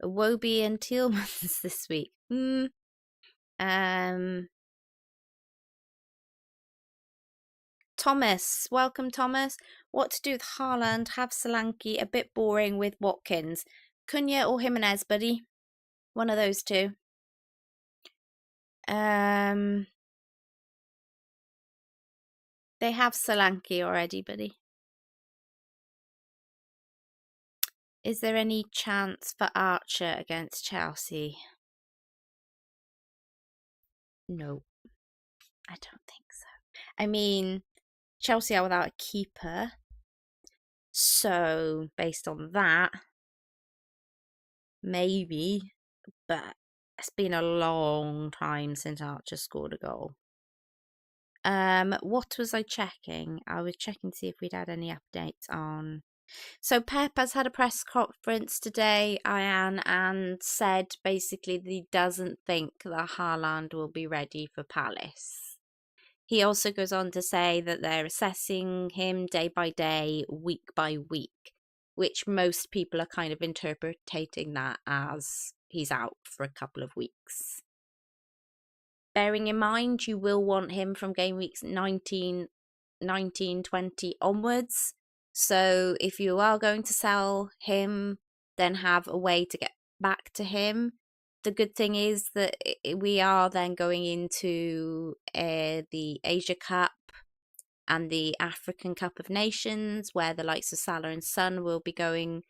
Iwobi and Tielemans this week. Thomas, welcome Thomas. What to do with Haaland? Have Solanke, a bit boring with Watkins. Cunha or Jimenez, buddy? One of those two. They have Solanke already, buddy. Is there any chance for Archer against Chelsea? No, I don't think so. I mean, Chelsea are without a keeper. So, based on that, maybe. But it's been a long time since Archer scored a goal. What was I checking? I was checking to see if we'd had any updates on. So Pep has had a press conference today, Ian, and said basically that he doesn't think that Haaland will be ready for Palace. He also goes on to say that they're assessing him day by day, week by week, which most people are kind of interpreting that as he's out for a couple of weeks. Bearing in mind, you will want him from game weeks 19, 20 onwards. So if you are going to sell him, then have a way to get back to him. The good thing is that we are then going into the Asia Cup and the African Cup of Nations, where the likes of Salah and Son will be going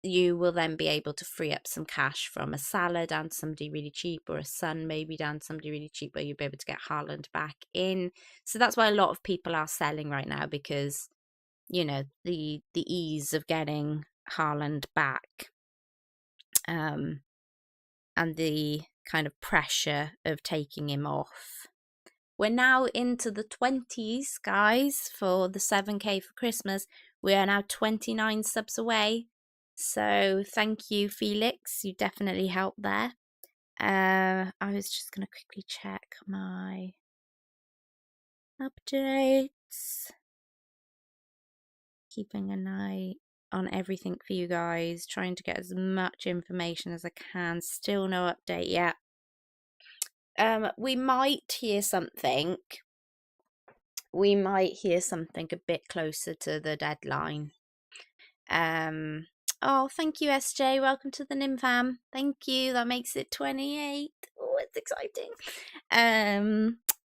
you will then be able to free up some cash from a Salah down to somebody really cheap, or a Son maybe down to somebody really cheap, where you'll be able to get Haaland back in. So that's why a lot of people are selling right now, because, you know, the ease of getting Haaland back, and the kind of pressure of taking him off. We're now into the 20s, guys, for the 7K for Christmas. We are now 29 subs away. So thank you, Felix. You definitely helped there. I was just going to quickly check my updates. Keeping an eye on everything for you guys. Trying to get as much information as I can. Still no update yet. We might hear something. We might hear something a bit closer to the deadline. Oh, thank you, SJ. Welcome to the Nim fam. Thank you. That makes it 28. Oh, it's exciting.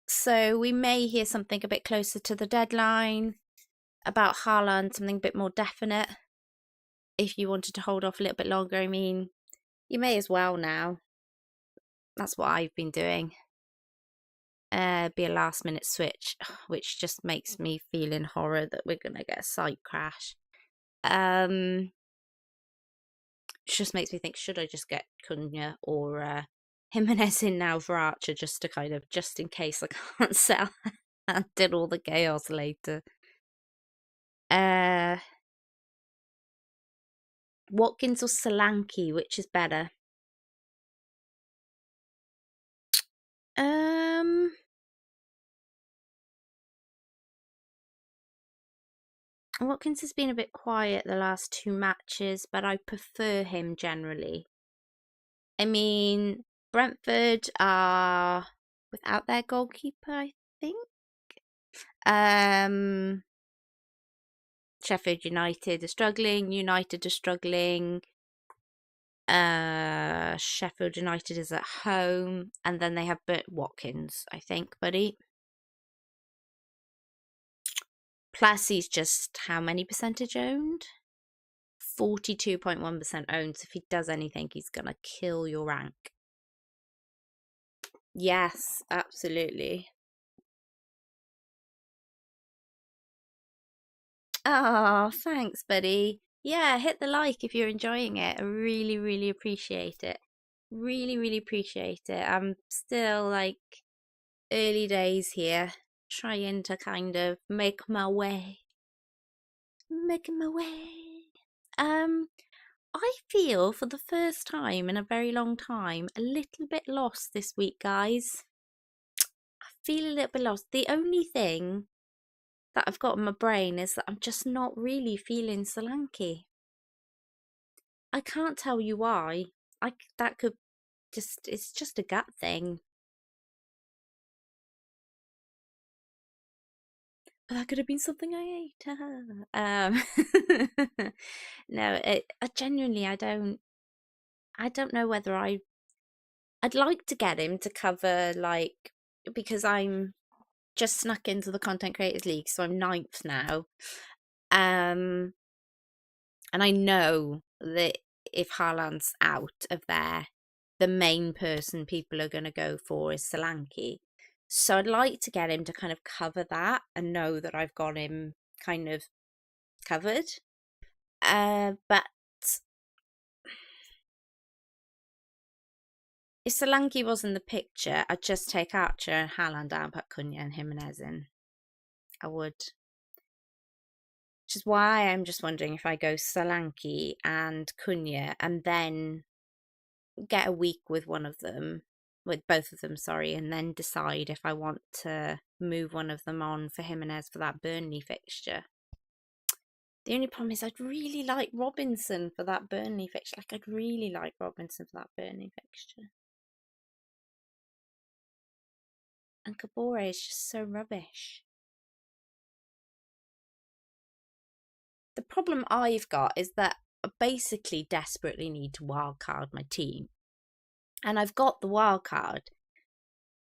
So we may hear something a bit closer to the deadline about Haaland, something a bit more definite. If you wanted to hold off a little bit longer, I mean, you may as well now. That's what I've been doing. Be a last minute switch, which just makes me feel in horror that we're gonna get a site crash. Just makes me think, should I just get Cunha or Jimenez in now for Archer, just to kind of, just in case I can't sell and did all the chaos later. Watkins or Solanke, which is better? Watkins has been a bit quiet the last 2 matches, but I prefer him generally. I mean, Brentford are without their goalkeeper, I think. Sheffield United are struggling. United are struggling. Sheffield United is at home, and then they have Watkins, I think, buddy. Plus, he's just how many percentage owned? 42.1% owned. So if he does anything, he's gonna kill your rank. Yes, absolutely. Oh, thanks, buddy. Yeah, hit the like if you're enjoying it. I really, really appreciate it. Really, really appreciate it. I'm still like early days here, trying to kind of make my way. Making my way. I feel for the first time in a very long time a little bit lost this week, guys. I feel a little bit lost. The only thing that I've got in my brain is that I'm just not really feeling Solanke. I can't tell you why. It's just a gut thing. But that could have been something I ate. No, I genuinely, I don't know whether I'd like to get him to cover, like, because I'm just snuck into the Content Creators League, so I'm 9th now. And I know that if Haaland's out of there, the main person people are going to go for is Solanke. So I'd like to get him to kind of cover that and know that I've got him kind of covered. But if Solanke was in the picture, I'd just take Archer and Haaland out and put Cunha and Jimenez in. I would. Which is why I'm just wondering if I go Solanke and Cunha and then get a week with one of them, with both of them, sorry, and then decide if I want to move one of them on for Jimenez for that Burnley fixture. The only problem is I'd really like Robinson for that Burnley fixture. Like, I'd really like Robinson for that Burnley fixture. And Kabore is just so rubbish. The problem I've got is that I basically desperately need to wildcard my team. And I've got the wildcard,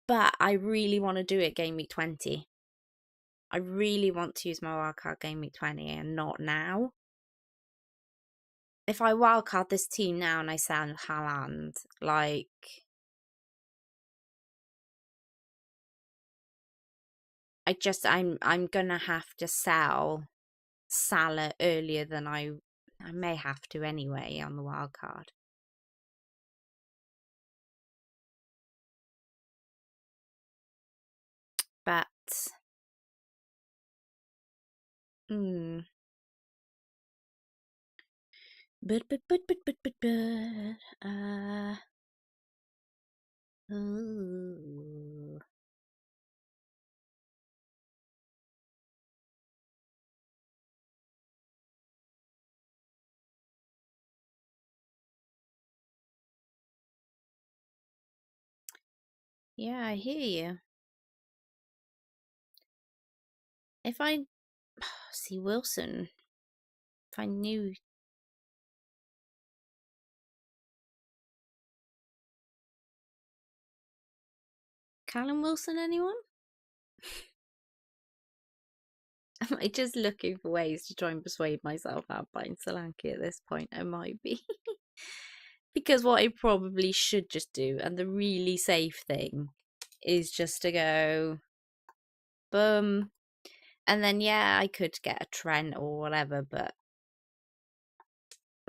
but I really want to do it game week 20. I really want to use my wildcard game week 20 and not now. if I wildcard this team now and I sell Haaland, like, I'm gonna have to sell Salah earlier than I may have to anyway on the wildcard. But ooh. Yeah, I hear you. If I see Wilson, if I knew Callum Wilson, anyone? Am I just looking for ways to try and persuade myself out buying Solanke at this point? I might be. Because what I probably should just do, and the really safe thing, is just to go boom. And then, yeah, I could get a Trent or whatever, but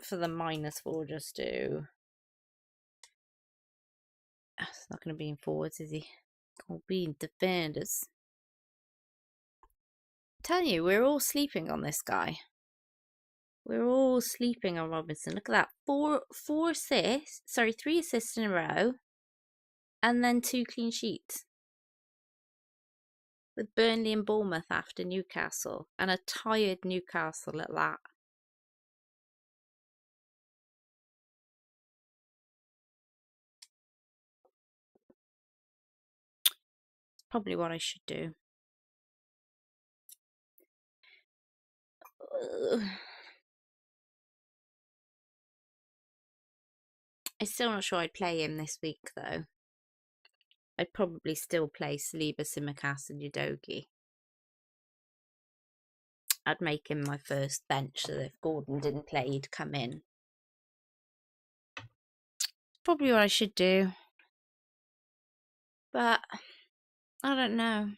for the -4, just do. Oh, it's not going to be in forwards, is he? Can't be in defenders. I'm telling you, we're all sleeping on this guy. We're all sleeping on Robinson. Look at that. 3 assists in a row. And then 2 clean sheets. With Burnley and Bournemouth after Newcastle. And a tired Newcastle at that. Probably what I should do. I'm still not sure I'd play him this week, though. I'd probably still play Saliba, Tsimikas and Udogie. I'd make him my first bench so that if Gordon didn't play, he'd come in. Probably what I should do. But I don't know.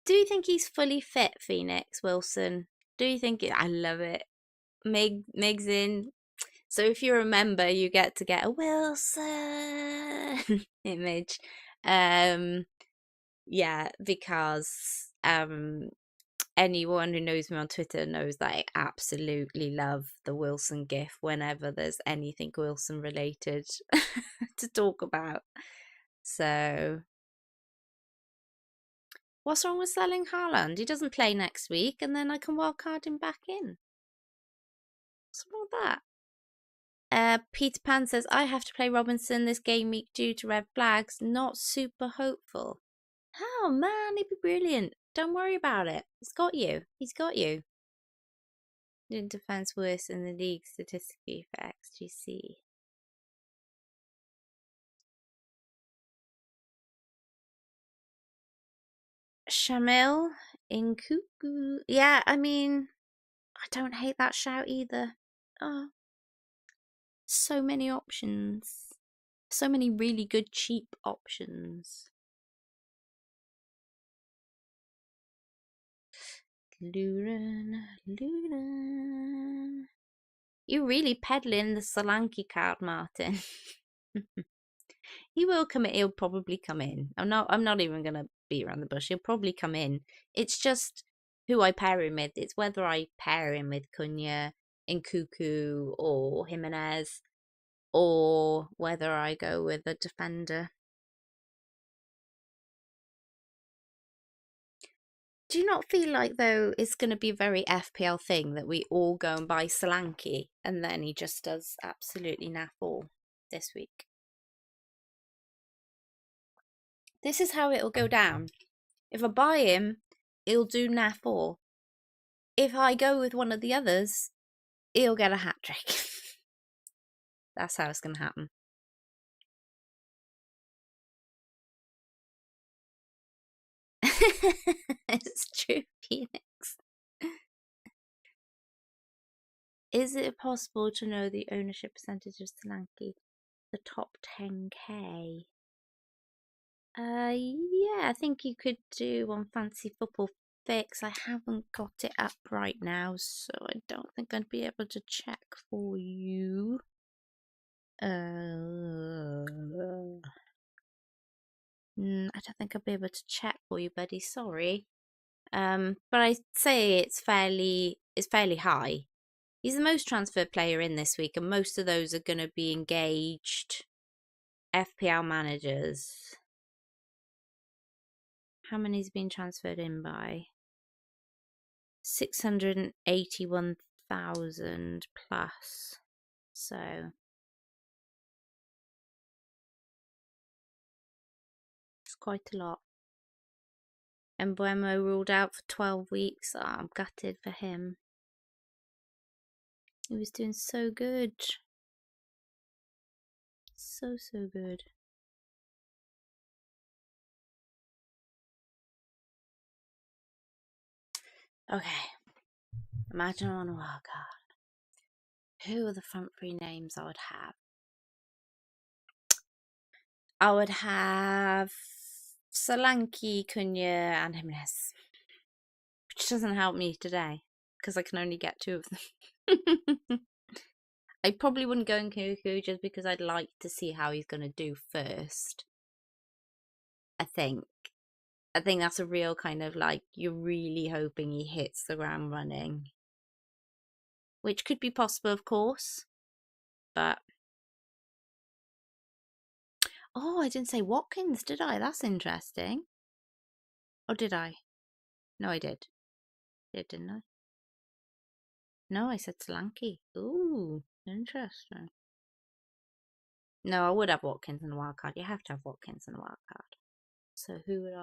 Do you think he's fully fit, Phoenix Wilson? Do you think I love it. Meg's in. So if you remember, you get to get a Wilson image. Yeah, because anyone who knows me on Twitter knows that I absolutely love the Wilson gif whenever there's anything Wilson related to talk about. So what's wrong with selling Haaland? He doesn't play next week, and then I can wildcard him back in. What's wrong with that? Peter Pan says, I have to play Robinson this game week due to red flags. Not super hopeful. Oh man, he'd be brilliant. Don't worry about it. He's got you. He's got you. Didn't defense worse in the league statistically for XGC. Shamil in Cuckoo. Yeah, I mean, I don't hate that shout either. Oh, so many options. So many really good cheap options. Luren. You're really peddling the Solanke card, Martin. He will come in. He'll probably come in. I'm not even gonna beat around the bush. He'll probably come in. It's just who I pair him with. It's whether I pair him with Cunha, Nkuku, or Jimenez, or whether I go with a defender. Do you not feel like, though, it's going to be a very FPL thing that we all go and buy Solanke and then he just does absolutely naff all this week? This is how it'll go down. If I buy him, he'll do naff all. If I go with one of the others, he'll get a hat trick. That's how it's going to happen. It's true, Phoenix. Is it possible to know the ownership percentage of Solanke? The top 10k? Yeah, I think you could do on Fancy Football Fix. I haven't got it up right now, so I don't think I'd be able to check for you. I don't think I'll be able to check for you, buddy. Sorry. But I'd say it's fairly high. He's the most transferred player in this week, and most of those are going to be engaged FPL managers. How many's been transferred in by? 681,000 plus. So it's quite a lot. And Buemo ruled out for 12 weeks. Oh, I'm gutted for him. He was doing so good. So good. Okay. Imagine on a wildcard. Who are the front three names I would have? I would have Solanke, Cunha, and Jimenez. Which doesn't help me today, because I can only get 2 of them. I probably wouldn't go in Kuku just because I'd like to see how he's going to do first. I think that's a real kind of like, you're really hoping he hits the ground running. Which could be possible, of course. But... oh, I didn't say Watkins, did I? That's interesting. Or did I? No, I did. Didn't I? No, I said Solanke. Ooh, interesting. No, I would have Watkins in the wildcard. You have to have Watkins in the wildcard. So who would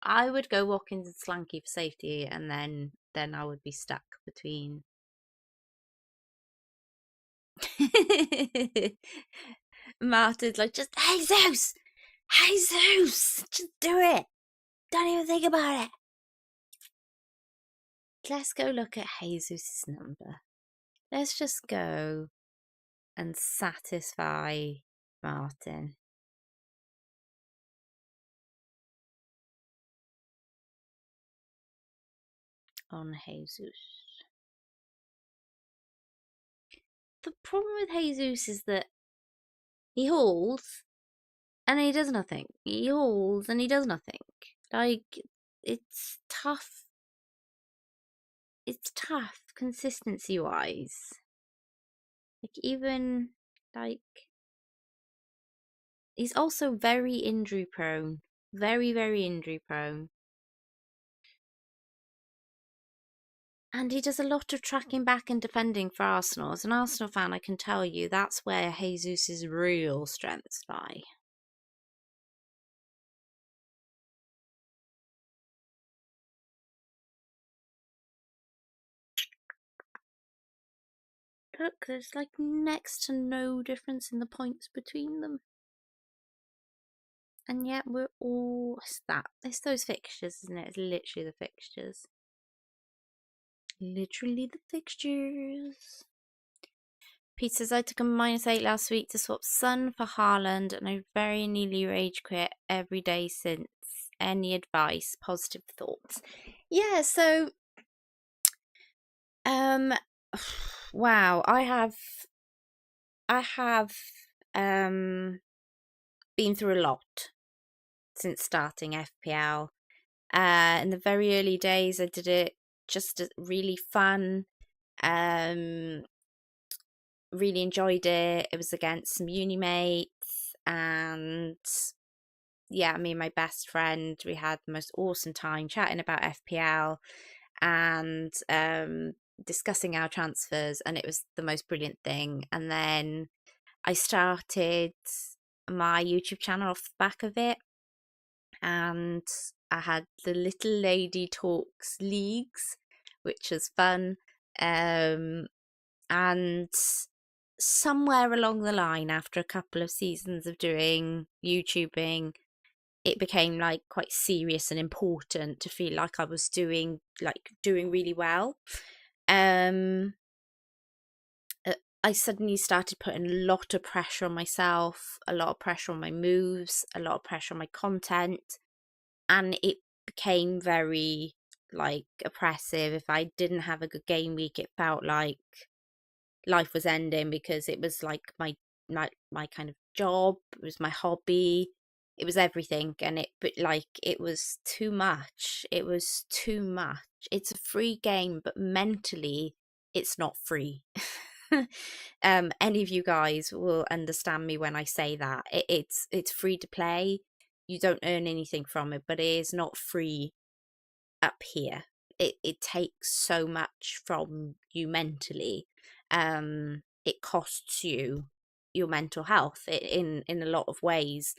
I would go Watkins and Solanke for safety, and then I would be stuck between. Martin's like, just Jesus, just do it. Don't even think about it. Let's go look at Jesus' number. Let's just go and satisfy Martin. On Jesus. The problem with Jesus is that he hauls and he does nothing. He hauls and he does nothing. Like, it's tough. It's tough consistency wise. Like, even like, he's also very injury prone. Very, very injury prone. And he does a lot of tracking back and defending for Arsenal. As an Arsenal fan, I can tell you that's where Jesus' real strengths lie. Look, there's like next to no difference in the points between them. And yet we're all... it's those fixtures, isn't it? It's literally the fixtures. Literally the fixtures. Pete says, I took a -8 last week to swap Son for Haaland, and I very nearly rage quit every day since. Any advice? Positive thoughts? Yeah, so... wow, I have been through a lot since starting FPL. In the very early days, I did it just really fun. Really enjoyed it. It was against some uni mates, and yeah, me and my best friend, we had the most awesome time chatting about FPL and discussing our transfers, and it was the most brilliant thing. And then I started my YouTube channel off the back of it, and I had the Little Lady Talks Leagues, which was fun. And somewhere along the line, after a couple of seasons of doing YouTubing, it became like quite serious and important to feel like I was doing really well. I suddenly started putting a lot of pressure on myself, a lot of pressure on my moves, a lot of pressure on my content, and it became very like oppressive. If I didn't have a good game week, it felt like life was ending, because it was like my kind of job, it was my hobby, it was everything, and it was too much. It was too much. It's a free game, but mentally it's not free. Any of you guys will understand me when I say that. It's free to play. You don't earn anything from it, but it is not free up here. It takes so much from you mentally. It costs you your mental health in a lot of ways.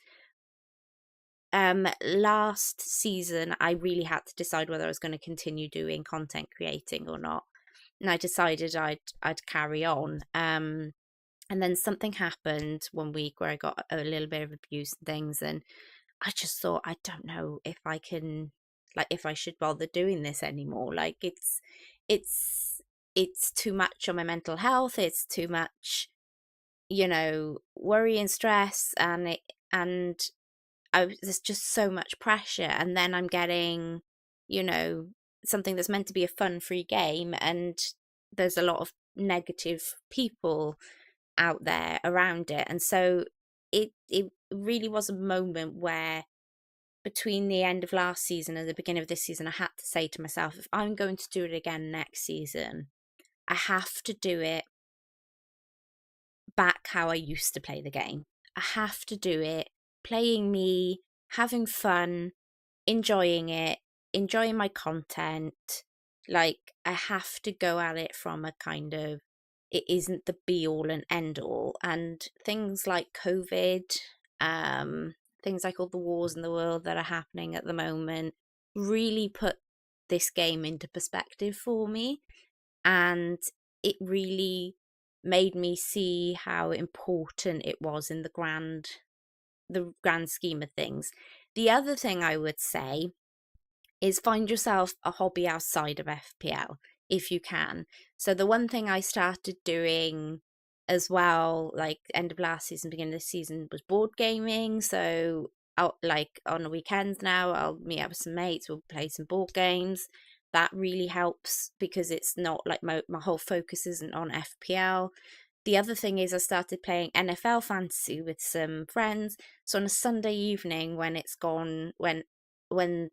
Last season I really had to decide whether I was going to continue doing content creating or not, and I decided I'd carry on. And then something happened one week where I got a little bit of abuse and things, and I just thought, I don't know if I can, like, if I should bother doing this anymore. Like, it's too much on my mental health. It's too much, worry and stress, and there's just so much pressure. And then I'm getting, something that's meant to be a fun, free game, and there's a lot of negative people out there around it. And so it really was a moment where, between the end of last season and the beginning of this season, I had to say to myself, if I'm going to do it again next season, I have to do it back how I used to play the game. I have to do it playing me, having fun, enjoying it, enjoying my content. Like, I have to go at it from a kind of, it isn't the be all and end all. And things like COVID, things like all the wars in the world that are happening at the moment, really put this game into perspective for me. And it really made me see how important it was in the grand scheme of things. The other thing I would say is, find yourself a hobby outside of FPL if you can. So the one thing I started doing as well, like end of last season, beginning of this season, was board gaming. So like on the weekends now, I'll meet up with some mates, we'll play some board games. That really helps, because it's not like my whole focus isn't on FPL. The other thing is, I started playing NFL fantasy with some friends. So on a Sunday evening, when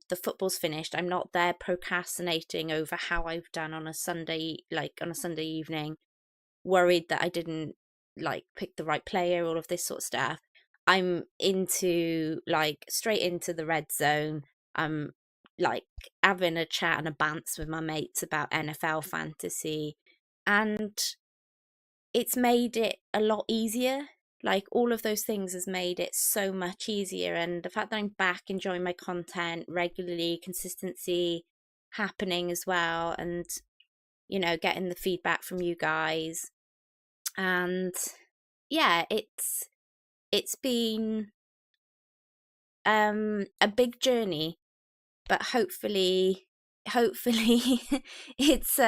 the football's finished, I'm not there procrastinating over how I've done on a Sunday evening, worried that I didn't pick the right player, all of this sort of stuff. I'm into straight into the red zone. I'm having a chat and a bants with my mates about NFL fantasy, and it's made it a lot easier. Like, all of those things has made it so much easier. And the fact that I'm back enjoying my content regularly, consistency happening as well, and getting the feedback from you guys. And yeah, it's been a big journey, but hopefully it's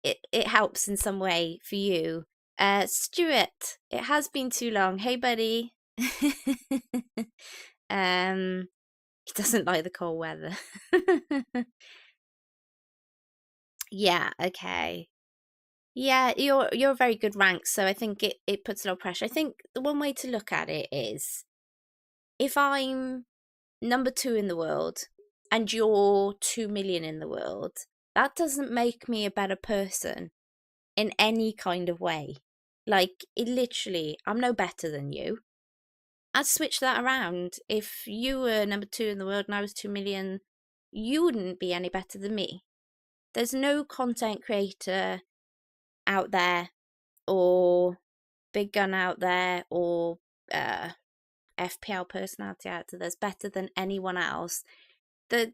it helps in some way for you. Stuart, it has been too long. Hey, buddy. He doesn't like the cold weather. Yeah, okay. Yeah, you're a very good rank, so I think it puts a lot of pressure. I think the one way to look at it is, if I'm number 2 in the world and you're 2 million in the world, that doesn't make me a better person in any kind of way. Like, it literally, I'm no better than you. I'd switch that around. If you were number 2 in the world and I was 2 million, you wouldn't be any better than me. There's no content creator out there, or big gun out there, or FPL personality out there that's better than anyone else. There's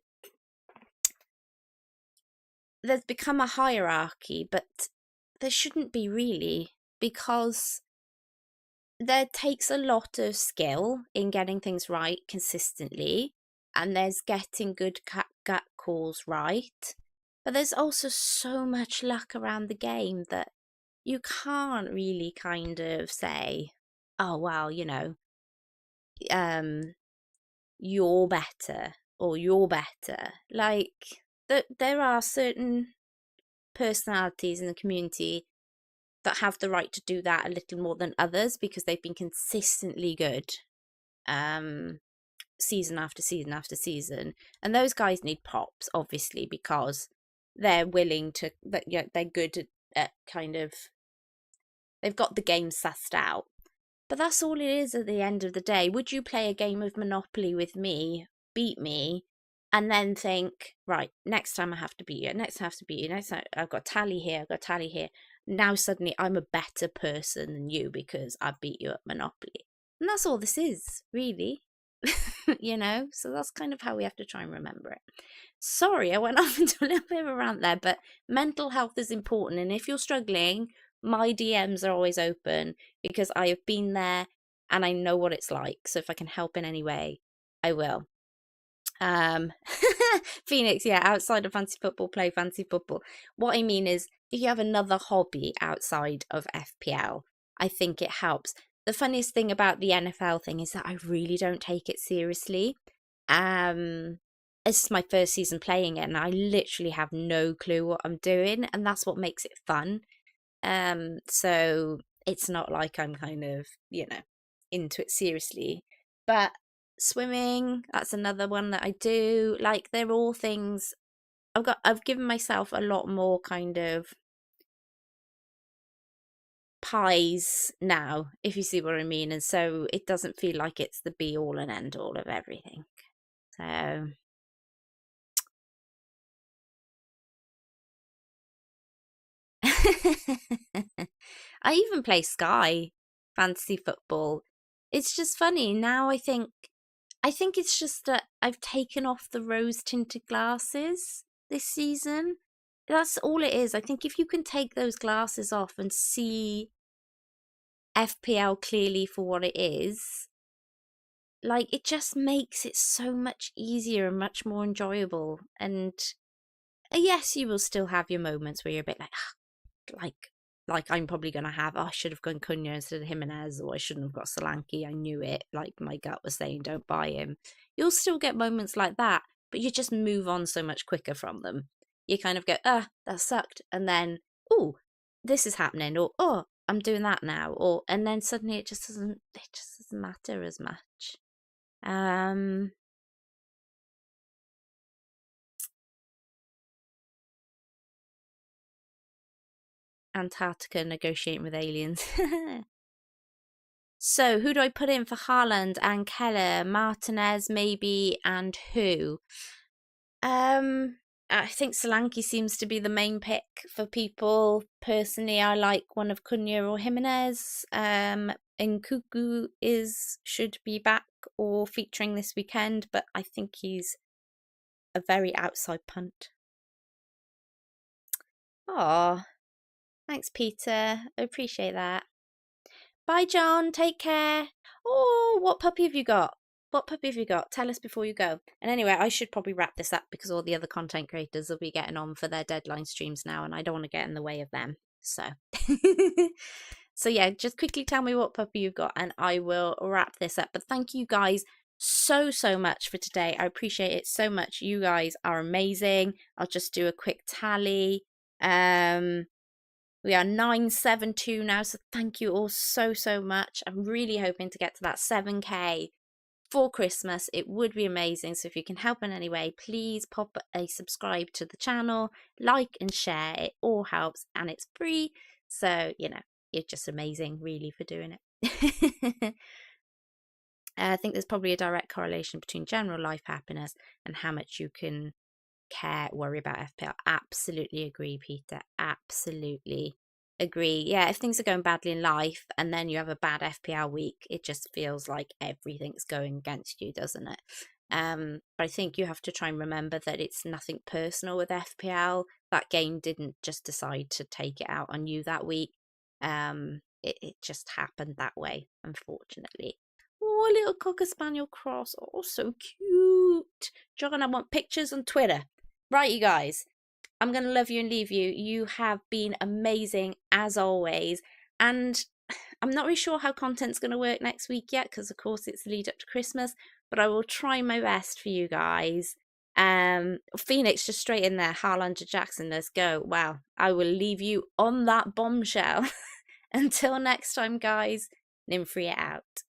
become a hierarchy, but there shouldn't be, really, because there takes a lot of skill in getting things right consistently, and there's getting good gut calls right. But there's also so much luck around the game that you can't really kind of say, oh, well, um, you're better or you're better. Like, there are certain personalities in the community that have the right to do that a little more than others because they've been consistently good season after season after season, and those guys need props obviously because they're willing to, they're good at kind of, they've got the game sussed out. But that's all it is at the end of the day. Would you play a game of Monopoly with me, beat me, and then think, right, next time I have to beat you, next time I have to beat you, next time I've got tally here, I've got tally here. Now suddenly I'm a better person than you because I beat you at Monopoly. And that's all this is, really. So that's kind of how we have to try and remember it. Sorry, I went off into a little bit of a rant there, but mental health is important. And if you're struggling, my DMs are always open because I have been there and I know what it's like. So if I can help in any way, I will. Phoenix, yeah, outside of fantasy football, play fantasy football. What I mean is, if you have another hobby outside of FPL, I think it helps. The funniest thing about the NFL thing is that I really don't take it seriously. This is my first season playing it, and I literally have no clue what I'm doing, and that's what makes it fun. So it's not like I'm kind of, into it seriously. But swimming, that's another one that I do. Like, they're all things I've given myself a lot more kind of pies now, if you see what I mean. And so it doesn't feel like it's the be all and end all of everything. So I even play Sky fantasy football. It's just funny now. I think it's just that I've taken off the rose tinted glasses this season. That's all it is. I think if you can take those glasses off and see FPL clearly for what it is, like, it just makes it so much easier and much more enjoyable. And yes, you will still have your moments where you're a bit like I'm probably going to have, I should have gone Cunha instead of Jimenez, or I shouldn't have got Solanke. I knew it. Like, my gut was saying, don't buy him. You'll still get moments like that, but you just move on so much quicker from them. You kind of go, that sucked. And then, oh, this is happening. Or, oh, I'm doing that now. Or, and then suddenly it just doesn't matter as much. Antarctica negotiating with aliens. So, who do I put in for Haaland and Keller, Martinez, maybe, and who? I think Solanke seems to be the main pick for people. Personally, I like one of Cunha or Jimenez. Nkuku should be back or featuring this weekend, but I think he's a very outside punt. Oh, thanks, Peter. I appreciate that. Bye, John. Take care. Oh, what puppy have you got? What puppy have you got? Tell us before you go. And anyway, I should probably wrap this up because all the other content creators will be getting on for their deadline streams now, and I don't want to get in the way of them. So, so yeah, just quickly tell me what puppy you've got, and I will wrap this up. But thank you guys so much for today. I appreciate it so much. You guys are amazing. I'll just do a quick tally. We are 972 now, so thank you all so much. I'm really hoping to get to that 7k for Christmas. It would be amazing. So if you can help in any way, please pop a subscribe to the channel, like and share. It all helps and it's free. So, you're just amazing, really, for doing it. I think there's probably a direct correlation between general life happiness and how much you can worry about FPL. Absolutely agree, Peter. Absolutely agree. Yeah, if things are going badly in life and then you have a bad FPL week, it just feels like everything's going against you, doesn't it? But I think you have to try and remember that it's nothing personal with FPL. That game didn't just decide to take it out on you that week. it just happened that way, unfortunately. Oh, a little Cocker Spaniel cross. Oh, so cute. John, I want pictures on Twitter. Right, you guys. I'm going to love you and leave you. You have been amazing as always. And I'm not really sure how content's going to work next week yet because, of course, it's the lead up to Christmas. But I will try my best for you guys. Phoenix just straight in there. Haaland to Jackson. Let's go. Wow. I will leave you on that bombshell. Until next time, guys. Nymphrey out.